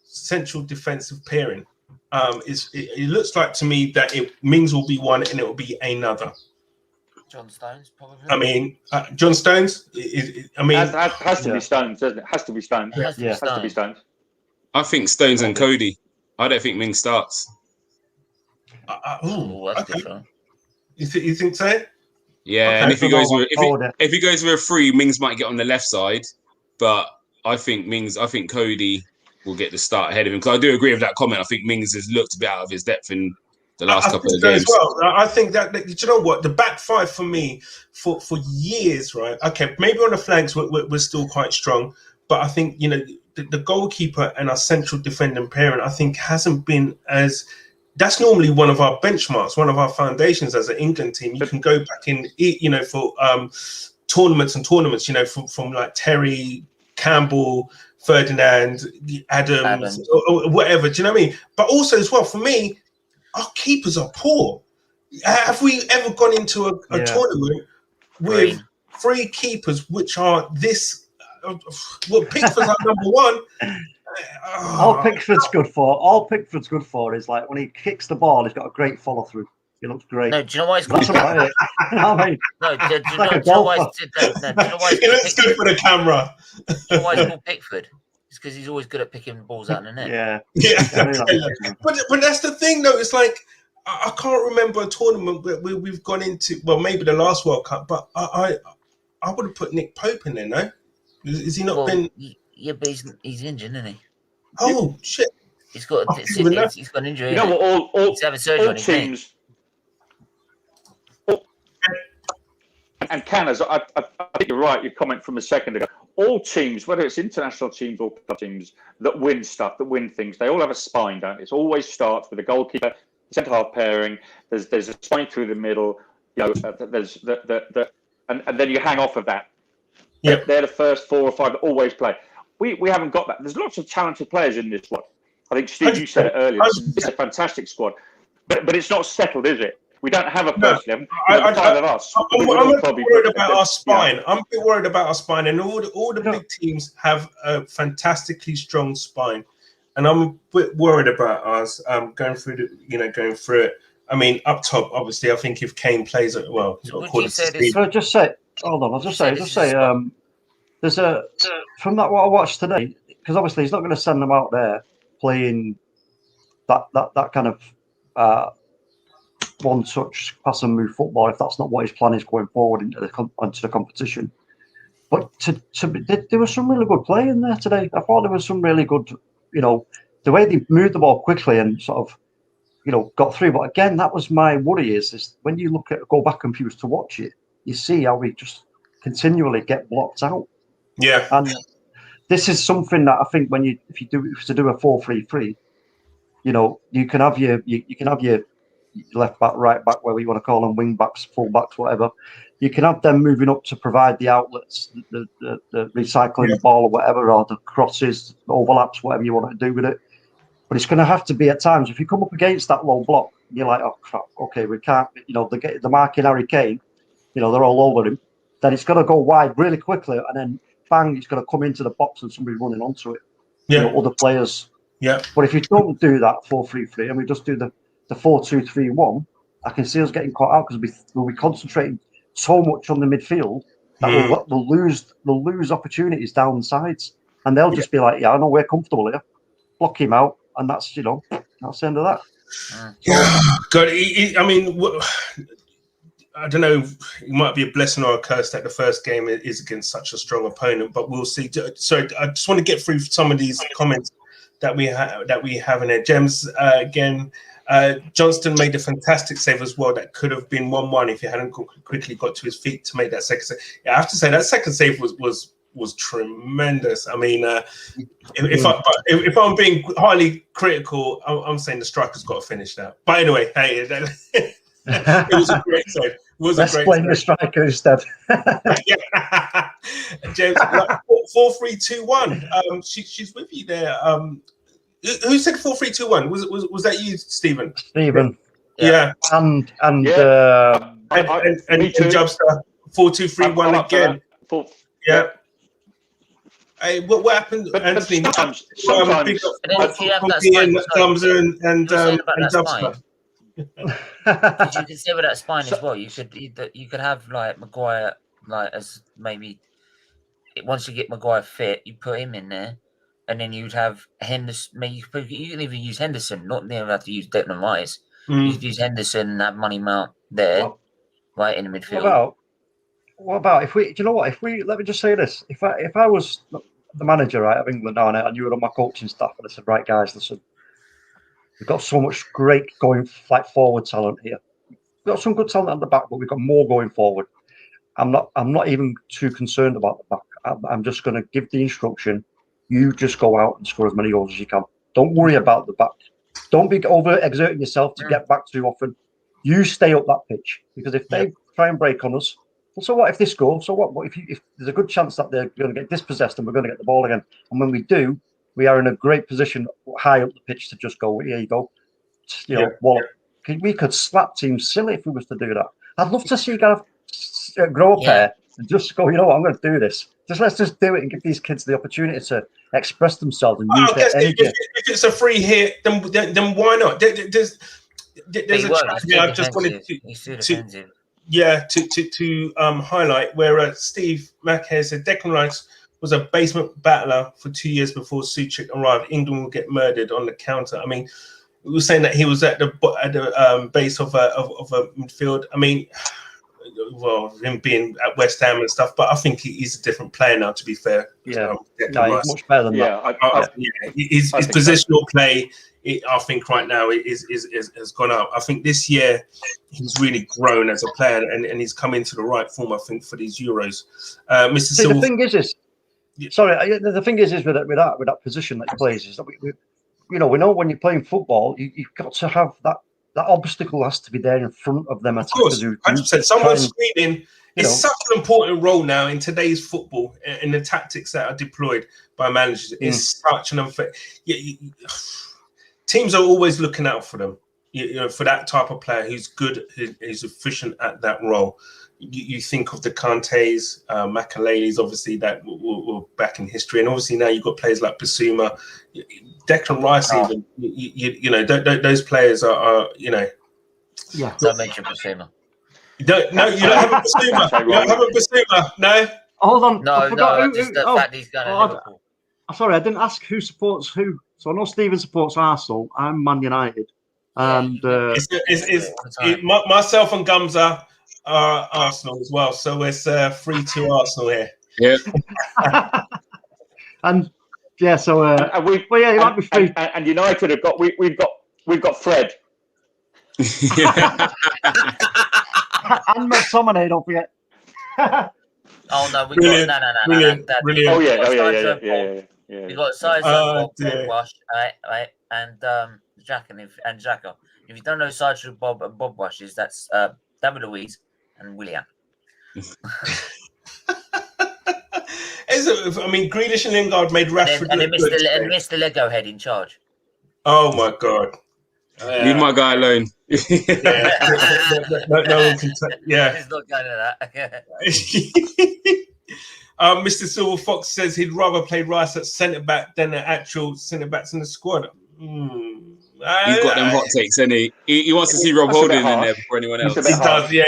central defensive pairing? It looks like to me that Mings will be one and it will be another. John Stones, probably. I mean, John Stones. Has to be Stones, doesn't it? Has to be Stones. Has to be Stones. I think Stones and Cody. I don't think Mings starts. That's different. You think so? Yeah, Okay. and if he goes with Cody. if he goes with a 3, Mings might get on the left side, but I think Cody will get the start ahead of him, because I do agree with that comment. I think Mings has looked a bit out of his depth in the last I couple think of so games. as well. I think that do you know what, the back five for me for years, right? Okay, maybe on the flanks we're still quite strong, but I think the goalkeeper and our central defending pairing, I think, hasn't been as. That's normally one of our benchmarks, one of our foundations as an England team. You can go back in, for tournaments and tournaments, from like Terry, Campbell, Ferdinand, Adams. Or whatever. Do you know what I mean? But also as well, for me, our keepers are poor. Have we ever gone into a tournament with 3 keepers which are this? Well, Pickford's our number one. All Pickford's good for is like when he kicks the ball, he's got a great follow through. He looks great. No, do you know why it's That's called? about it. You know what I mean? No, do you Like know a why golfer. It looks good for the camera. Do you know why it's called Pickford? It's because he's always good at picking balls out of the net. Yeah. But that's the thing, though. It's like I can't remember a tournament where we've gone into. Well, maybe the last World Cup, but I would have put Nick Pope in there. No, is he not been? Yeah, but he's injured, isn't he? Oh shit! He's got he's got an injury. You know what? He's having surgery on his teams. And Canners, I think you're right. Your comment from a second ago. All teams, whether it's international teams or club teams that win stuff, that win things, they all have a spine, don't it? It always starts with a goalkeeper, centre half pairing. There's a spine through the middle. There's and then you hang off of that. Yep. They're the first 4 or 5 that always play. We haven't got that. There's lots of talented players in this squad. I think Steve, you said it earlier. It's a fantastic squad, but it's not settled, is it? We don't have a first 11. I'm a bit worried about our spine. I'm a bit worried about our spine, and all the big teams have a fantastically strong spine, and I'm a bit worried about us going through it. I mean, up top, obviously, I think if Kane plays it well, according to Steve. So just say, hold on. I'll just say. There's from that what I watched today, because obviously he's not going to send them out there playing that kind of one-touch pass and move football if that's not what his plan is going forward into the competition. But there was some really good play in there today. I thought there was some really good, the way they moved the ball quickly and sort of, got through. But again, that was my worry is when you go back and to watch it, you see how we just continually get blocked out. Yeah. And this is something that I think if you do a 4-3-3, you can have your left back, right back, whatever you want to call them, wing backs, full backs, whatever. You can have them moving up to provide the outlets, the recycling the ball or whatever, or the crosses, overlaps, whatever you want to do with it. But it's going to have to be at times. If you come up against that low block, you're like, oh crap, okay, we can't. The marking Harry Kane, they're all over him. Then it's going to go wide really quickly, and then bang, it's going to come into the box and somebody's running onto it. Yeah. Other players. Yeah. But if you don't do that 4-3-3 and we just do the 4-2-3-1, I can see us getting caught out because we'll be concentrating so much on the midfield that we'll lose opportunities down the sides, and they'll just be like, "Yeah, I know we're comfortable here, block him out," and that's that's the end of that. Yeah, God, I mean, I don't know. It might be a blessing or a curse that the first game is against such a strong opponent, but we'll see. So I just want to get through some of these comments that we have in there. Gems again. Johnston made a fantastic save as well. That could have been 1-1 if he hadn't quickly got to his feet to make that second save. Yeah, I have to say that second save was tremendous. I mean, if I'm being highly critical, I'm saying the striker's got to finish that. But anyway, hey, it was a great save. Let's blame the striker instead. Yeah. James, 4-3-2-1. She's with you there. Who said 4-3-2-1? Was that you, Stephen? Stephen. Yeah. And Jobster 4-2-3-1 again. Yeah. Hey, what happened, Anthony? Sometimes Jobster and Jobster. Because you can say with that spine as well. You could have like Maguire, like as maybe once you get Maguire fit, you put him in there. And then you'd have Henderson. You can even use Henderson. Not never have to use Declan Rice. You could use Henderson and have Money Mount there, right in the midfield. What about if we? Do you know what? If we, let me just say this: if I was the manager, right, of England now, and you were on my coaching staff, and I said, right, guys, listen, we've got so much great going forward talent here. We've got some good talent at the back, but we've got more going forward. I'm not even too concerned about the back. I'm just going to give the instruction: you just go out and score as many goals as you can. Don't worry about the back. Don't be over exerting yourself to get back too often. You stay up that pitch, because if they try and break on us, well, so what if they score? So what? If there's a good chance that they're going to get dispossessed and we're going to get the ball again, and when we do, we are in a great position high up the pitch to just go, here you go, wallop. We could slap teams silly if we was to do that. I'd love to see Gareth grow up there and just go, you know what, I'm going to do this. Let's just do it and give these kids the opportunity to express themselves and use their energy. If it's a free hit, then why not? There's a tragedy I just wanted to highlight where Steve Mackay said Declan Rice was a basement battler for 2 years before Suchik arrived. England will get murdered on the counter. I mean, we were saying that he was at the base of a midfield. I mean, well, him being at West Ham and stuff, but I think he's a different player now, to be fair. Yeah, he's much better than that. His positional play, I think right now has gone up. I think this year he's really grown as a player, and he's come into the right form, I think, for these Euros. Mr. Silver. The thing is, the thing is with that position that he plays is that we know when you're playing football, you've got to have that obstacle has to be there in front of them. Of course, 100%. Someone screening is such an important role now in today's football, and the tactics that are deployed by managers is such an unfair. Teams are always looking out for them, for that type of player who's good, who's efficient at that role. You think of the Kantes, Makaleles, obviously that were back in history, and obviously now you've got players like Basuma, Declan Rice. Even those players are. Yeah. Don't mention Basuma. You don't have a Basuma. You don't have a Basuma. No. Hold on. No. Just the fact he's going to Liverpool. Sorry, I didn't ask who supports who. So I know Stephen supports Arsenal. I'm Man United, and myself and Gumza are Arsenal as well. So it's 3-2 Arsenal here. Yeah. And yeah, so it might be free. And United have got we've got Fred. And McTominay, don't forget. Oh no, brilliant. Oh yeah. We got Sideshow Bob Wash, right, and Jacko. If you don't know Sideshow Bob and Bob Washes, that's David Luiz and William. I mean, Grealish and Lingard made Rashford and Mr. Lego head in charge. Oh my God! Leave my guy alone. No one can. He's not going to that. Mr. Silver Fox says he'd rather play Rice at centre back than the actual centre backs in the squad. He's got them hot takes, and he wants to see Rob Holding in there before anyone else. He does, yeah.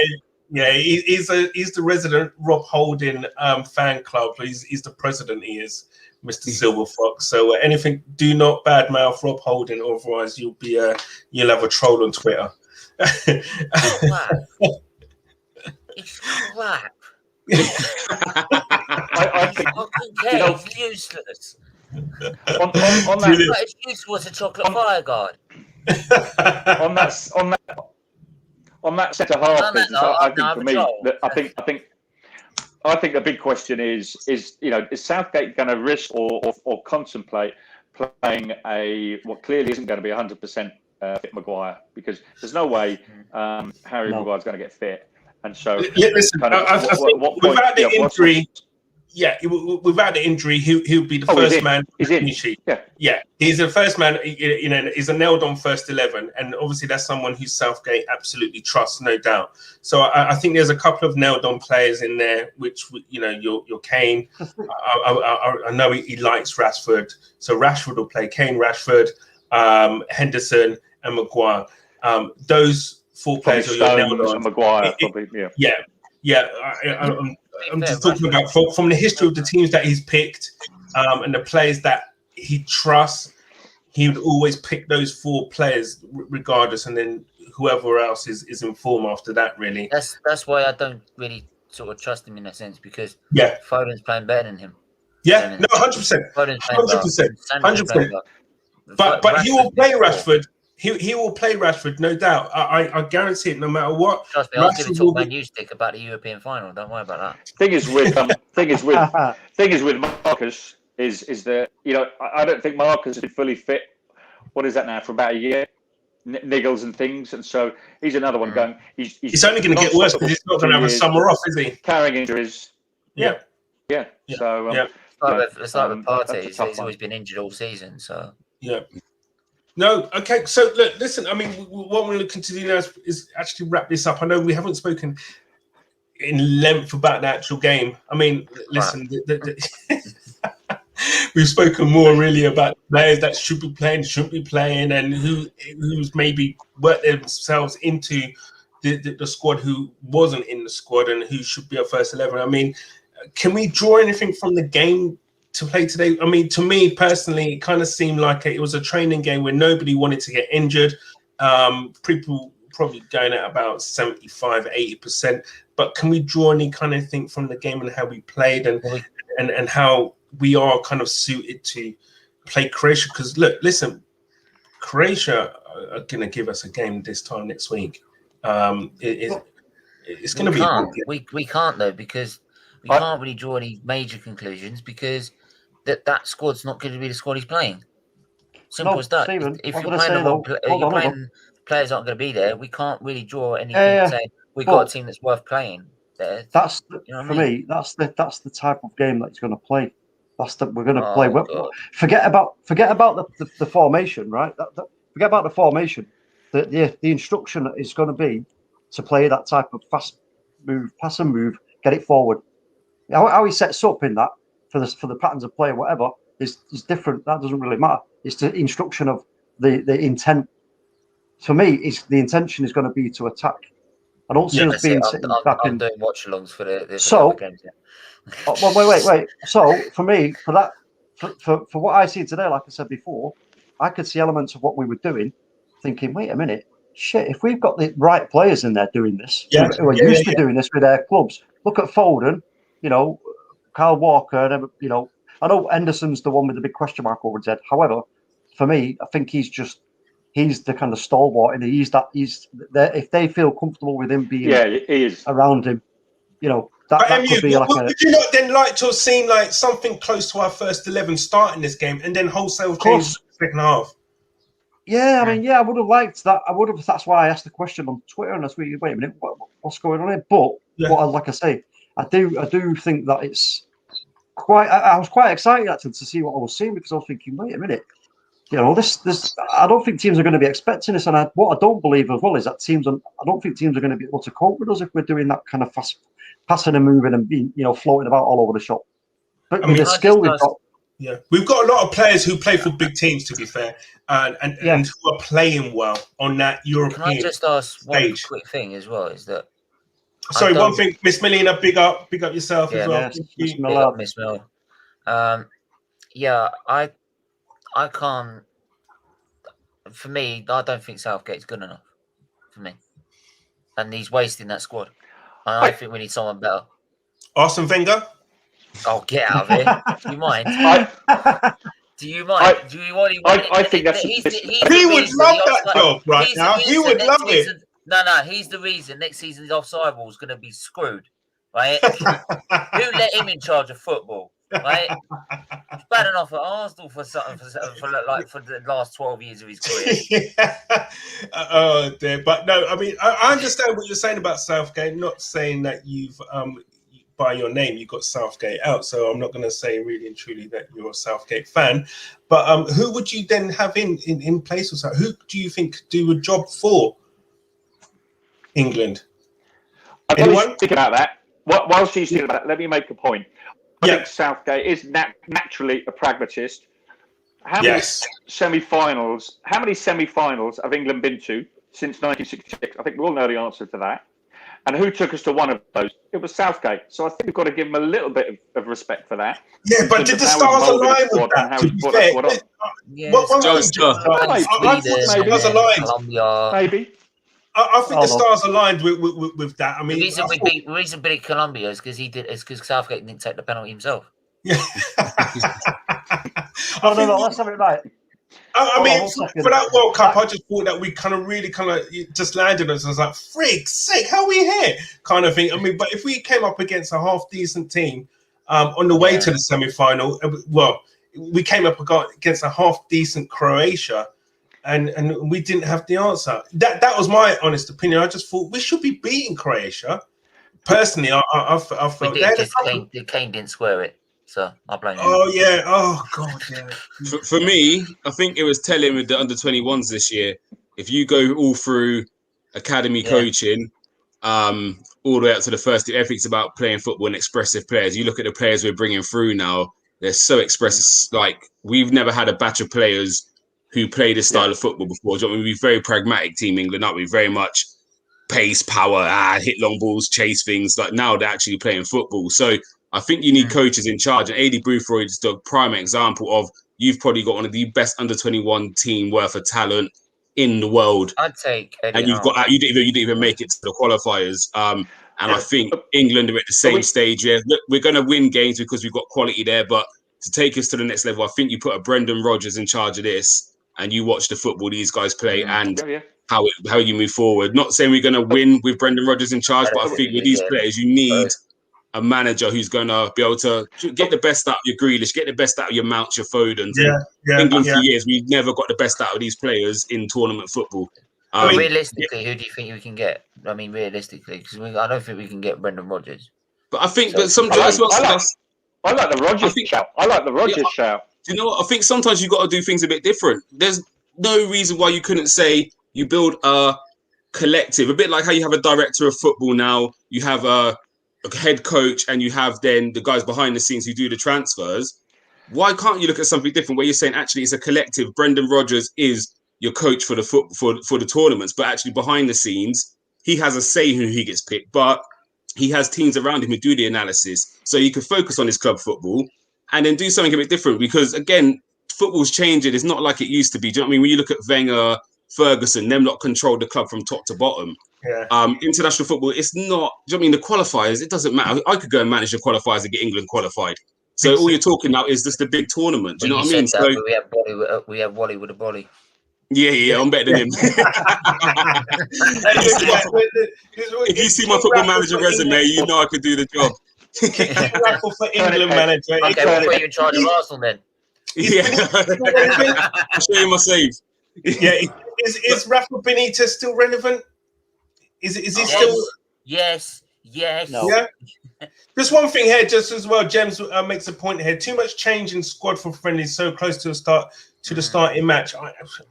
He's the resident Rob Holding fan club. He's the president. He is Mr. Silver Fox. So anything, do not badmouth Rob Holding, otherwise you'll have a troll on Twitter. It's crap. I think it's useless. On that, it's useful as a chocolate fire guard. on that centre half business, I think the big question is Southgate going to risk or contemplate playing what clearly isn't going to be 100% fit Maguire, because there's no way Harry Maguire's going to get fit. And so, listen, I think without the injury, without the injury, he'll be the first man. He's in. Yeah, he's the first man. He's a nailed-on first 11, and obviously that's someone who Southgate absolutely trusts, no doubt. So I think there's a couple of nailed-on players in there, which your Kane. I know he likes Rashford, so Rashford will play. Kane, Rashford, Henderson, and Maguire. Those 4 players are your nailed on. Maguire, probably, I'm just talking about from the history of the teams that he's picked and the players that he trusts. he would always pick those 4 players regardless, and then whoever else is in form after that. Really, That's why I don't really sort of trust him in a sense, because Foden's playing better than him. Yeah, no, 100%, Foden's playing 100%, Sancho's playing 100%. But he will play Rashford. He will play Rashford, no doubt. I guarantee it, no matter what. Trust me, I'll give a talk Man U stick about the European final. Don't worry about that. Thing is with Marcus is that, you know, I don't think Marcus has been fully fit. What is that now, for about a year? Niggles and things, and so he's another one going. He's only going to get worse because he's not going to have a summer off, is he? Carrying injuries. Yeah. So it's like with Partey. He's always been injured all season. So No, okay. So look, listen. I mean, what we're looking to do now is actually wrap this up. I know we haven't spoken in length about the actual game. I mean, listen. We've spoken more really about players that should be playing, shouldn't be playing, and who's maybe worked themselves into the squad, who wasn't in the squad, and who should be a first 11. I mean, can we draw anything from the game to play today? I mean, to me personally, it kind of seemed like it was a training game where nobody wanted to get injured. People probably going at about 75, 80%. But can we draw any kind of thing from the game and how we played and how we are kind of suited to play Croatia? Because listen, Croatia are going to give us a game this time next week. It's going to be. We can't though, because we can't really draw any major conclusions, because that squad's not going to be the squad he's playing. Simple as that. Stephen, if you're playing players aren't going to be there, we can't really draw anything saying we've got a team that's worth playing there. That's for me. That's the type of game that he's going to play. We're going to play. Forget about the formation, right? Forget about the formation. The instruction is going to be to play that type of fast move, pass and move, get it forward. How he sets up in that for the patterns of play or whatever is different. That doesn't really matter. It's the instruction of the intent. For me, the intention is going to be to attack. I don't see us being sitting back in. I'm doing watch-alongs for the games. Wait. So for me, for what I see today, like I said before, I could see elements of what we were doing, thinking, wait a minute, shit, if we've got the right players in there doing this, who are used to doing this with their clubs, look at Foden, Kyle Walker, and I know Henderson's the one with the big question mark over his head. However, for me, I think he's the kind of stalwart, and he's there. If they feel comfortable with him being he is around him, that could be would you not then like to have seen like something close to our first 11 starting this game and then wholesale change in the second half? Yeah, I mean, I would have liked that. I would have. That's why I asked the question on Twitter, and I was wait a minute, what's going on here? But like I say, I do think that it's quite. I was quite excited actually to see what I was seeing, because I was thinking, wait a minute, this. I don't think teams are going to be expecting this, and what I don't believe as well is that I don't think teams are going to be able to cope with us if we're doing that kind of fast passing and moving and being, floating about all over the shop. But with the skill we've got. Yeah, we've got a lot of players who play for big teams, to be fair, and who are playing well on that European stage. Can I just ask one quick thing as well? Is that one thing, Miss Melina, big up yourself as well. Big up, Miss Mel. I can't. For me, I don't think Southgate's good enough for me, and he's wasting that squad. And I think we need someone better. Arsene Wenger. Oh, get out of here! Do you mind? Do you mind? I think that's. He would love that job right now. He would love it. No, he's the reason next season's offside ball is going to be screwed, right? Who let him in charge of football, right? He's bad enough at Arsenal for the last 12 years of his career. Oh dear, but no, I mean, I understand what you're saying about Southgate. Not saying that you've by your name you got Southgate out, so I'm not going to say really and truly that you're a Southgate fan. But who would you then have in place of Southgate? Who do you think could do a job for England? Anyone? Think about that. While she's thinking about that, let me make a point. I think Southgate is naturally a pragmatist. How many semi-finals have England been to since 1966? I think we all know the answer to that. And who took us to one of those? It was Southgate. So I think we've got to give him a little bit of respect for that. Yeah, but did the stars align with that? To be fair, Yeah, I think the stars aligned. Colombia. Maybe. I think the stars aligned with that. I mean, the reason we beat Colombia is because Southgate didn't take the penalty himself. Yeah. No, let's have it right. I mean, for that World Cup, I just thought that we kind of just landed us. I was like, "Frig's sake, how are we here?" kind of thing. I mean, but if we came up against a half decent team on the way to the semi-final, well, we came up against a half decent Croatia, and we didn't have the answer. That was my honest opinion. I just thought we should be beating Croatia. Personally, I felt Kane didn't swear it. So I blame him. Oh yeah! Oh god! Yeah. For me, I think it was telling with the under-21s this year. If you go all through academy coaching, all the way up to the first team, everything's about playing football and expressive players. You look at the players we're bringing through now; they're so expressive. Like we've never had a batch of players who play this style of football before. Do you know what I mean? We're a very pragmatic team, England, aren't we? Very much pace, power, hit long balls, chase things. Like now they're actually playing football. So I think you need coaches in charge. And AD Boothroyd is the prime example of you've probably got one of the best under-21 team worth of talent in the world. I'd take Eddie and you've got you didn't even make it to the qualifiers. And I think England are at the same stage. Yeah, look, we're going to win games because we've got quality there. But to take us to the next level, I think you put a Brendan Rodgers in charge of this, and you watch the football these guys play and how you move forward. Not saying we're going to win with Brendan Rodgers in charge, but I think with these players, you need a manager who's going to be able to get the best out of your Grealish, get the best out of your Mounts, your Fodens. England for years, we've never got the best out of these players in tournament football. Realistically, who do you think we can get? I mean, realistically, because I don't think we can get Brendan Rodgers. But I think that sometimes I like the Rodgers shout. I like the Rodgers shout. Do you know what? I think sometimes you've got to do things a bit different. There's no reason why you couldn't say you build a collective, a bit like how you have a director of football now, you have a head coach, and you have then the guys behind the scenes who do the transfers. Why can't you look at something different where you're saying actually it's a collective? Brendan Rodgers is your coach for the for the tournaments, but actually behind the scenes he has a say who he gets picked, but he has teams around him who do the analysis, so he can focus on his club football and then do something a bit different. Because again, football's changing. It's not like it used to be. Do you know what I mean? When you look at Wenger, Ferguson, them lot control the club from top to bottom. International football, it's not. Do you know what I mean? The qualifiers, it doesn't matter. I could go and manage the qualifiers and get England qualified. So all you're talking about is just the big tournament. Do you know what I mean? So we have Wally with a body. Yeah, I'm better than him. If you see my football manager resume, you know I could do the job. Raffle for England manager. Okay, we'll put you in charge of Arsenal then. Yeah, I'll show you my save. Yeah, is Rafa Benitez still relevant? Is he still? Yes. No. Yeah. Just one thing here, just as well. James makes a point here. Too much change in squad for friendlies so close to the starting match.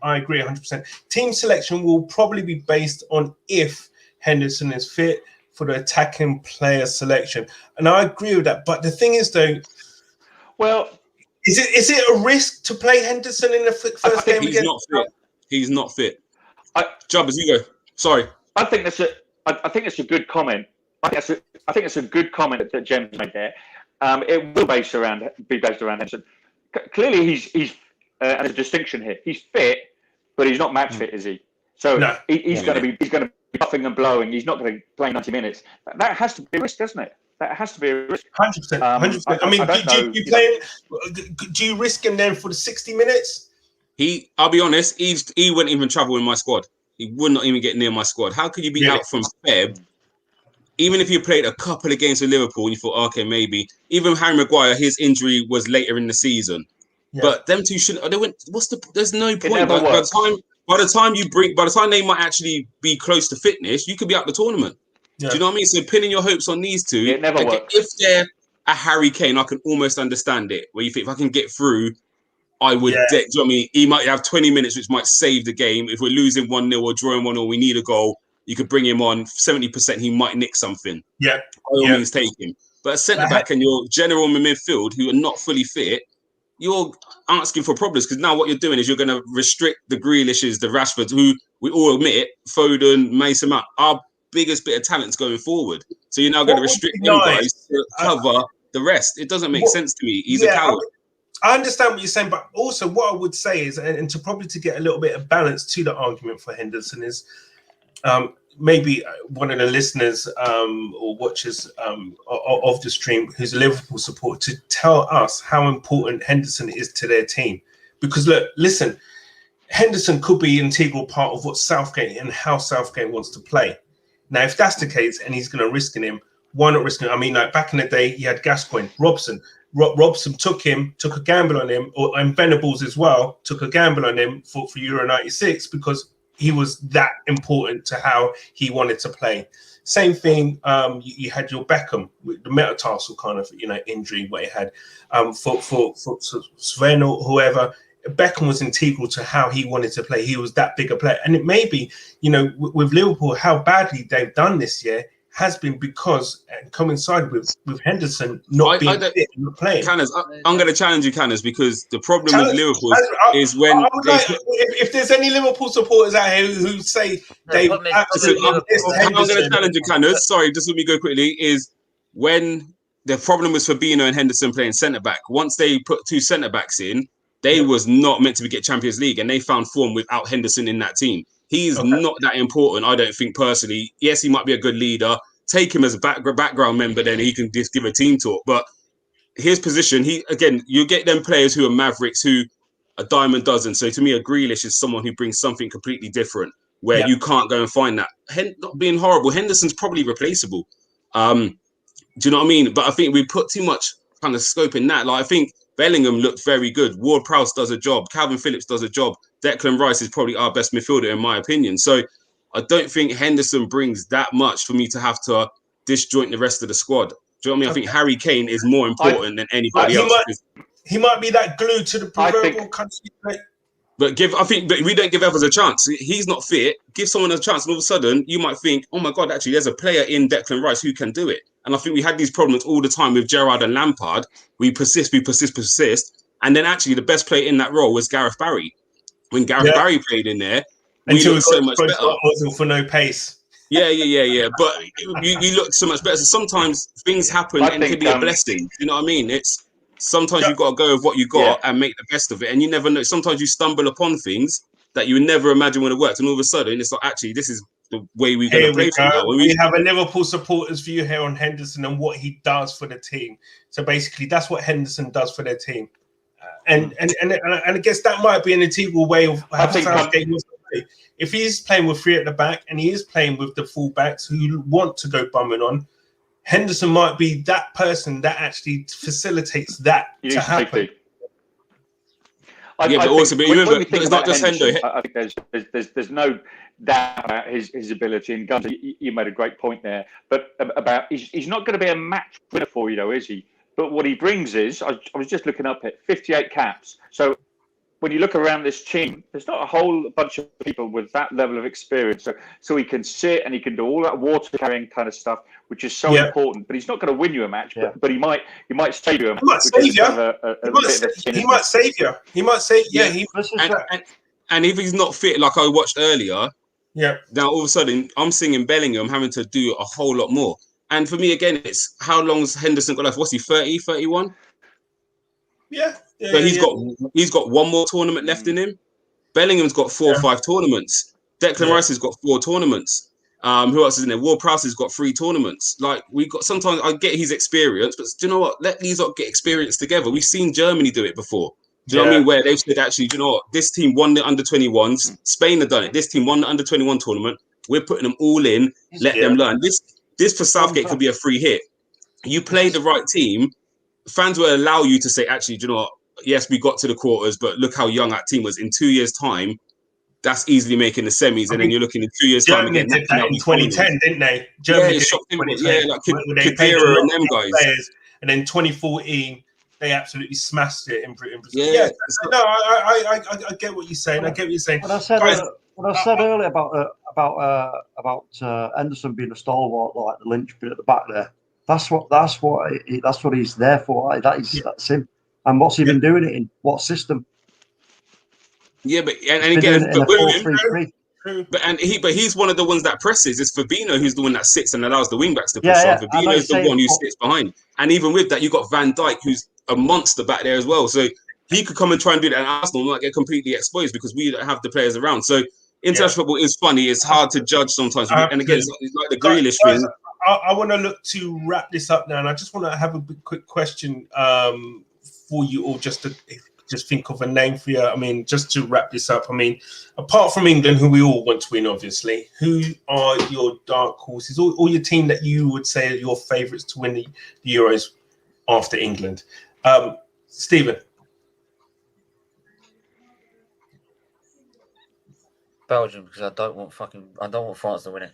I agree 100%. Team selection will probably be based on if Henderson is fit for the attacking player selection, and I agree with that. But the thing is, though, is it a risk to play Henderson in the first game? He's not fit. Jubbers, you go. Sorry. I think it's a good comment. I think it's a good comment that James made there. It will be based around Henderson. Clearly, he's and there's a distinction here. He's fit, but he's not match fit, is he? So he's going to be puffing and blowing. He's not going to play 90 minutes. That has to be a risk, doesn't it? That has to be a risk. 100%. 100%. I mean, do you risk him then for the 60 minutes? I'll be honest, he wouldn't even travel in my squad. He would not even get near my squad. How could you be out from Feb? Even if you played a couple of games with Liverpool and you thought, okay, maybe. Even Harry Maguire, his injury was later in the season. Yeah. But them two shouldn't. They went. There's no point. By the time they might actually be close to fitness, you could be out the tournament. Yeah. Do you know what I mean? So pinning your hopes on these two. It never works. If they're a Harry Kane, I can almost understand it. Where you think if I can get through, I would. Do you know what I mean? He might have 20 minutes, which might save the game. If we're losing 1-0 or drawing 1-0, we need a goal. You could bring him on 70%. He might nick something. Yeah. By all means, take him. But a centre back and your general in midfield who are not fully fit, you're asking for problems, because now what you're doing is you're going to restrict the Grealishes, the Rashfords, who we all admit, Foden, Mason Mount, are biggest bit of talents going forward. So you're now going to restrict them guys to cover the rest. It doesn't make sense to me. He's a coward. I understand what you're saying, but also what I would say is, and to get a little bit of balance to the argument for Henderson is, maybe one of the listeners or watchers of the stream who's a Liverpool supporter to tell us how important Henderson is to their team. Because listen, Henderson could be an integral part of what Southgate and how Southgate wants to play. Now, if that's the case and he's going to risk him, why not risk him? I mean, like back in the day, he had Gascoigne, Robson. Robson took a gamble on him, and Venables as well took a gamble on him for Euro 96 because he was that important to how he wanted to play. Same thing, you had your Beckham with the metatarsal kind of injury what he had for Sven or whoever. Beckham was integral to how he wanted to play. He was that bigger player, and it may be with Liverpool how badly they've done this year has been because coincided with Henderson not being fit and not playing. Canners, I'm going to challenge you, Canners, because the problem with Liverpool is when if there's any Liverpool supporters out here who say they absolutely. I'm going to challenge you, Canners. Sorry, just let me go quickly. Is when the problem was Fabinho and Henderson playing centre back. Once they put two centre backs in, they was not meant to get Champions League, and they found form without Henderson in that team. He's not that important, I don't think, personally. Yes, he might be a good leader. Take him as a background member, then he can just give a team talk. But his position, you get them players who are mavericks, who a dime a dozen. So to me, a Grealish is someone who brings something completely different, where you can't go and find that. Not being horrible, Henderson's probably replaceable. Do you know what I mean? But I think we put too much kind of scope in that. Like I think Bellingham looked very good. Ward-Prowse does a job. Calvin Phillips does a job. Declan Rice is probably our best midfielder, in my opinion. So I don't think Henderson brings that much for me to have to disjoint the rest of the squad. Do you know what I mean? I think Harry Kane is more important than anybody else. He might be that glue to the proverbial country. But we don't give others a chance. He's not fit. Give someone a chance, and all of a sudden you might think, oh my God, actually, there's a player in Declan Rice who can do it. And I think we had these problems all the time with Gerrard and Lampard. We persist, and then actually the best player in that role was Gareth Barry. When Gareth Barry played in there, we looked so much better. For no pace. Yeah. But you look so much better. So sometimes things happen and it can be a blessing. You know what I mean? It's sometimes you've got to go with what you got and make the best of it. And you never know. Sometimes you stumble upon things that you would never imagine would have worked. And all of a sudden, it's like, actually, this is the way we're going to play from now. We have a Liverpool supporters view here on Henderson and what he does for the team. So basically, that's what Henderson does for their team. And I guess that might be an integral way of how Southgate wants to play. If he's playing with three at the back and he is playing with the fullbacks who want to go bumming on, Henderson might be that person that actually facilitates that to happen. But also, it's not just Hendo. I think there's no doubt about his ability. And Guns, you made a great point there. But about he's not going to be a match winner for you, though, is he? But what he brings is, I was just looking up at 58 caps. So when you look around this team, there's not a whole bunch of people with that level of experience. So he can sit and he can do all that water carrying kind of stuff, which is so important. But he's not going to win you a match. But he might save you a match. He might save you. He might save. And if he's not fit, like I watched earlier, now all of a sudden I'm seeing Bellingham having to do a whole lot more. And for me, again, it's how long's Henderson got left? What's he, 30, 31? So he's got one more tournament left in him. Bellingham's got 4 or 5 tournaments. Declan Rice has got 4 tournaments. Who else is in there? Ward-Prowse has got 3 tournaments. Like sometimes I get his experience, but do you know what? Let these lot get experience together. We've seen Germany do it before. Do you know what I mean? Where they've said, actually, do you know what? This team won the under-21s. Spain have done it. This team won the under-21 tournament. We're putting them all in. Let them learn. This for Southgate could be a free hit. You play the right team, fans will allow you to say, actually, do you know what? Yes, we got to the quarters, but look how young that team was. In 2 years' time, that's easily making the semis. And then you're looking in 2 years' time again. Germany did that in 2010, didn't they? Germany did it like Khedira and them guys. Players, and then 2014, they absolutely smashed it in Britain. No, I get what you're saying. I get what you're saying. When I said earlier about Henderson being a stalwart, like the linchpin at the back there, that's what he's there for. That's him. And what's he been doing it in? What system? Yeah, but and again, but with him, True. But he's one of the ones that presses. It's Fabinho who's the one that sits and allows the wing backs to push Yeah, on. yeah, I know Fabinho is the you're one who saying- sits behind. And even with that, you got Van Dijk, who's a monster back there as well. So he could come and try and do that, and Arsenal might get completely exposed because we don't have the players around. So international football is funny. It's hard to judge sometimes. And again, it's like the Grealish Guys, thing. I want to look to wrap this up now, and I just want to have a quick question for you all, just to think of a name for you. I mean, just to wrap this up. I mean, apart from England, who we all want to win, obviously, who are your dark horses, or your team that you would say are your favourites to win the Euros after England? Stephen. Belgium, because I don't want France to win it.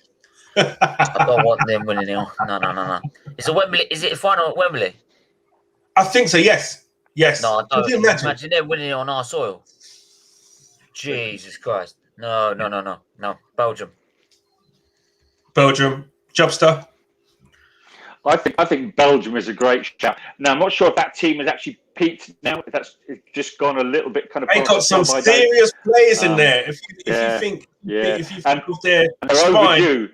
I don't want them winning it. No. It's a Wembley. Is it a final at Wembley? I think so. Yes. No, I don't. Could you imagine? Imagine them winning it on our soil. Jesus Christ. No. Belgium. Jobster. I think Belgium is a great shout. Now, I'm not sure if that team has actually peaked now. If that's just gone a little bit kind of. They got some serious players in there. If you think of their spine, overdue.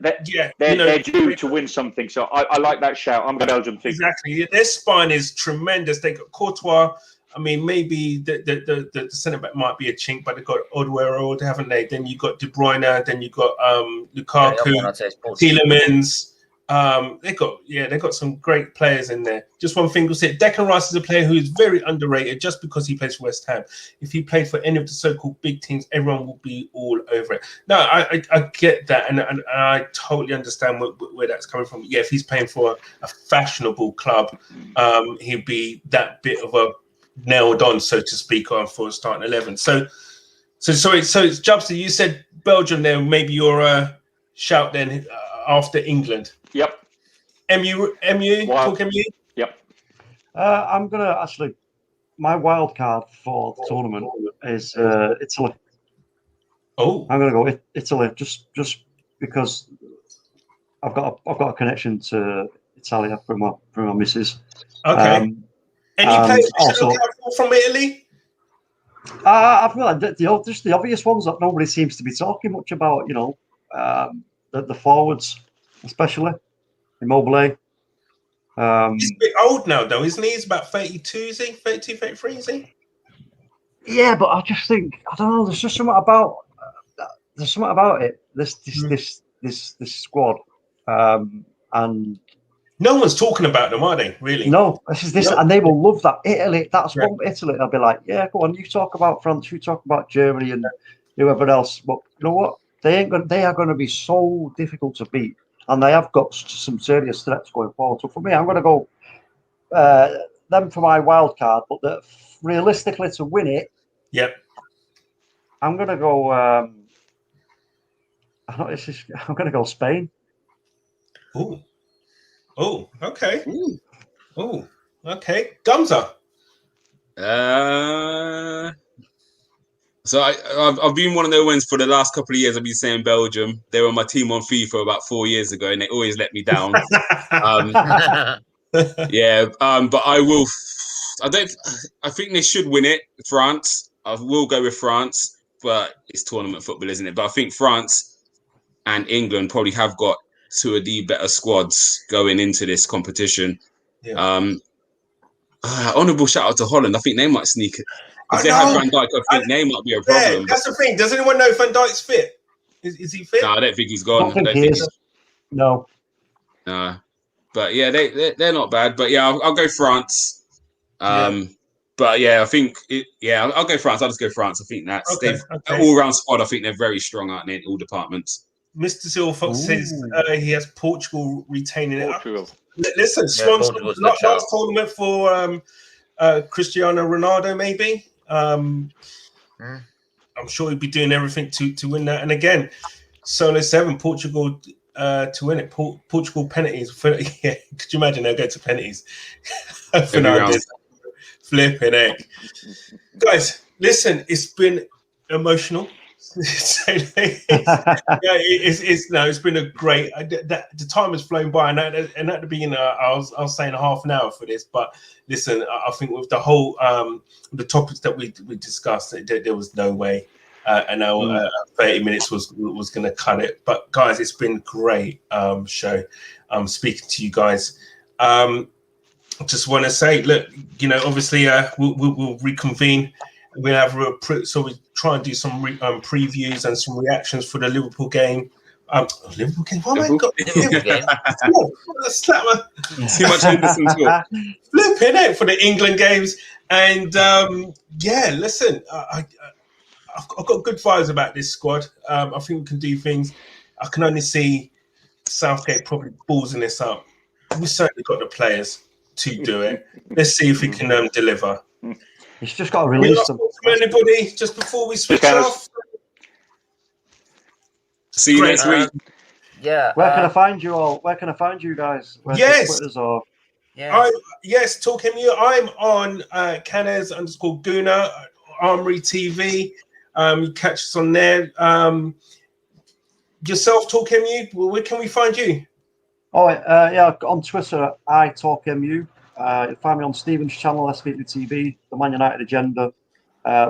They're due to win something. So I like that shout. I'm going Belgium too. Exactly. Their spine is tremendous. They got Courtois. I mean, maybe the centre back might be a chink, but they've got Odwero, haven't they? Then you got De Bruyne. Then you got Lukaku, Tielemans. They got some great players in there. Just one thing to say, Declan Rice is a player who is very underrated just because he plays for West Ham. If he played for any of the so-called big teams, everyone will be all over it. No, I get that, and I totally understand where that's coming from. Yeah, if he's playing for a fashionable club, he'd be that bit of a nailed on, so to speak, for a starting 11. So it's Jobster, you said Belgium there, maybe your shout then after England. Yep. MU. Wow. Talk MU. Yep. I'm gonna actually. My wild card for the tournament is Italy. Oh. I'm gonna go Italy just because I've got a connection to Italy from my missus. Okay. Any players also from Italy? I feel like just the obvious ones that nobody seems to be talking much about. You know, the forwards. Especially Immobile. He's a bit old now, though, isn't he? He's about 32, is he? 32, 33, is he? Yeah, but I just think, I don't know, there's just something about it. This squad. And no one's talking about them, are they? Really? No, and they will love that. Italy, that's one Italy. They'll be like, yeah, go on, you talk about France, you talk about Germany and whoever else. But you know what? They are going to be so difficult to beat. And they have got some serious threats going forward. So for me, I'm going to go them for my wild card. But realistically, to win it, I'm going to go. I'm going to go Spain. Oh, okay. Oh, okay. Gumza. So I've been one of the ones for the last couple of years. I've been saying Belgium. They were my team on FIFA about 4 years ago, and they always let me down. But I will. I think they should win it. France. I will go with France, but it's tournament football, isn't it? But I think France and England probably have got two of the better squads going into this competition. Honourable shout out to Holland. I think they might sneak it. If they have Van Dijk, I think they might be a problem. That's the thing. Does anyone know if Van Dijk's fit? Is he fit? No, I don't think he's gone. I don't think he is. No. But yeah, they're not bad. But yeah, I'll go France. But yeah, I think I'll go France. I'll just go France. I think that's all round squad. I think they're very strong out in all departments. Mr. Silverfox says he has Portugal retaining Portugal. it. Listen, last tournament for Cristiano Ronaldo, maybe. I'm sure he'd be doing everything to win that. And again, Solo 7, Portugal to win it. Portugal penalties. Could you imagine they'll go to penalties? Flipping heck. Guys, listen, it's been emotional. It's been a great. The time has flown by, and at the beginning, I was saying half an hour for this, but listen, I think with the whole the topics that we discussed, there was no way and now 30 minutes was going to cut it. But guys, it's been great show. Speaking to you guys. Just want to say, look, obviously we'll reconvene. We'll have so we try and do some previews and some reactions for the Liverpool game. Liverpool game. Oh my God! Liverpool game. Too much Henderson talk. Flipping it for the England games, and listen, I've got good vibes about this squad. I think we can do things. I can only see Southgate probably ballsing this up. We certainly got the players to do it. Let's see if we can deliver. He's just got to release them. Anybody just before we switch off? See you next week. Yeah. Where can I find you all? Where can I find you guys? Yes. Or... Yes, talking you. I'm on Canez_Guna, Armory TV. You catch us on there. Yourself, TalkMU. Where can we find you? On Twitter, iTalkMU. You'll find me on Stephen's channel, SVT TV, the Man United Agenda,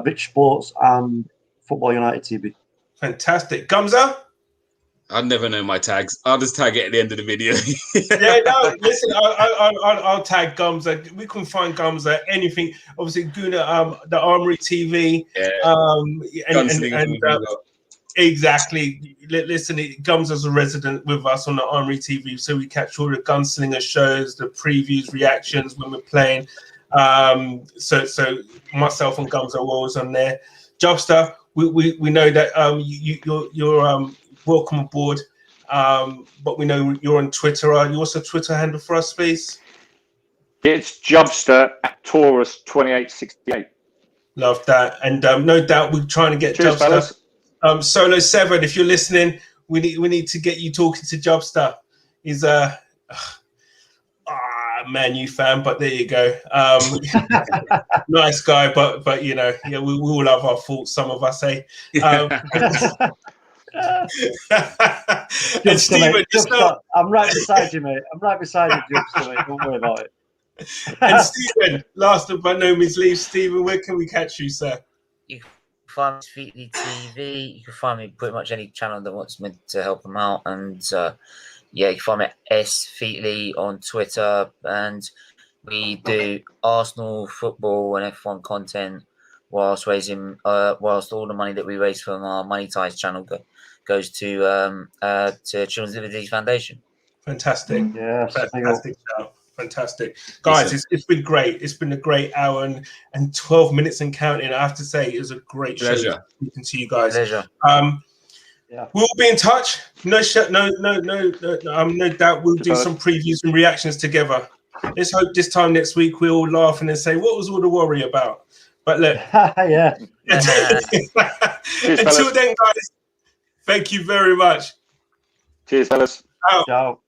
Rich Sports, and Football United TV. Fantastic. Gumza? I never know my tags. I'll just tag it at the end of the video. Listen, I'll tag Gumza. We can find Gumza anything. Obviously, Guna, the Armory TV. Exactly. Listen, Gumza's a resident with us on the Armory TV, so we catch all the gunslinger shows, the previews, reactions when we're playing. So myself and Gumza are always on there. Jobster, we know that you're welcome aboard, but we know you're on Twitter. You also Twitter handle for us, please? It's Jobster at Taurus 2868. Love that, and no doubt we're trying to get Cheers, Jobster. fellas. Solo 7, if you're listening, we need to get you talking to Jobster. He's a Man U fan, but there you go. Nice guy, but we all have our faults. Some of us, eh? And Stephen, I'm right beside you, mate. I'm right beside you, Jobster, mate. Don't worry about it. And Stephen, last but no means least, Stephen, where can we catch you, sir? You can find me Feetly TV. You can find me pretty much any channel that wants me to help them out. And you can find me at S_Feetly on Twitter. And we do Arsenal football and F1 content whilst all the money that we raise from our Money Ties channel goes to Children's Liberties Foundation. Fantastic. Yes. Fantastic. Guys, it's been great. It's been a great hour and 12 minutes and counting. I have to say, it was a great show speaking to you guys. Pleasure. We'll be in touch. No doubt we'll do some previews and reactions together. Let's hope this time next week we're all laughing and say, what was all the worry about? But look. Yeah. Until then, guys, thank you very much. Cheers, fellas. Out. Ciao.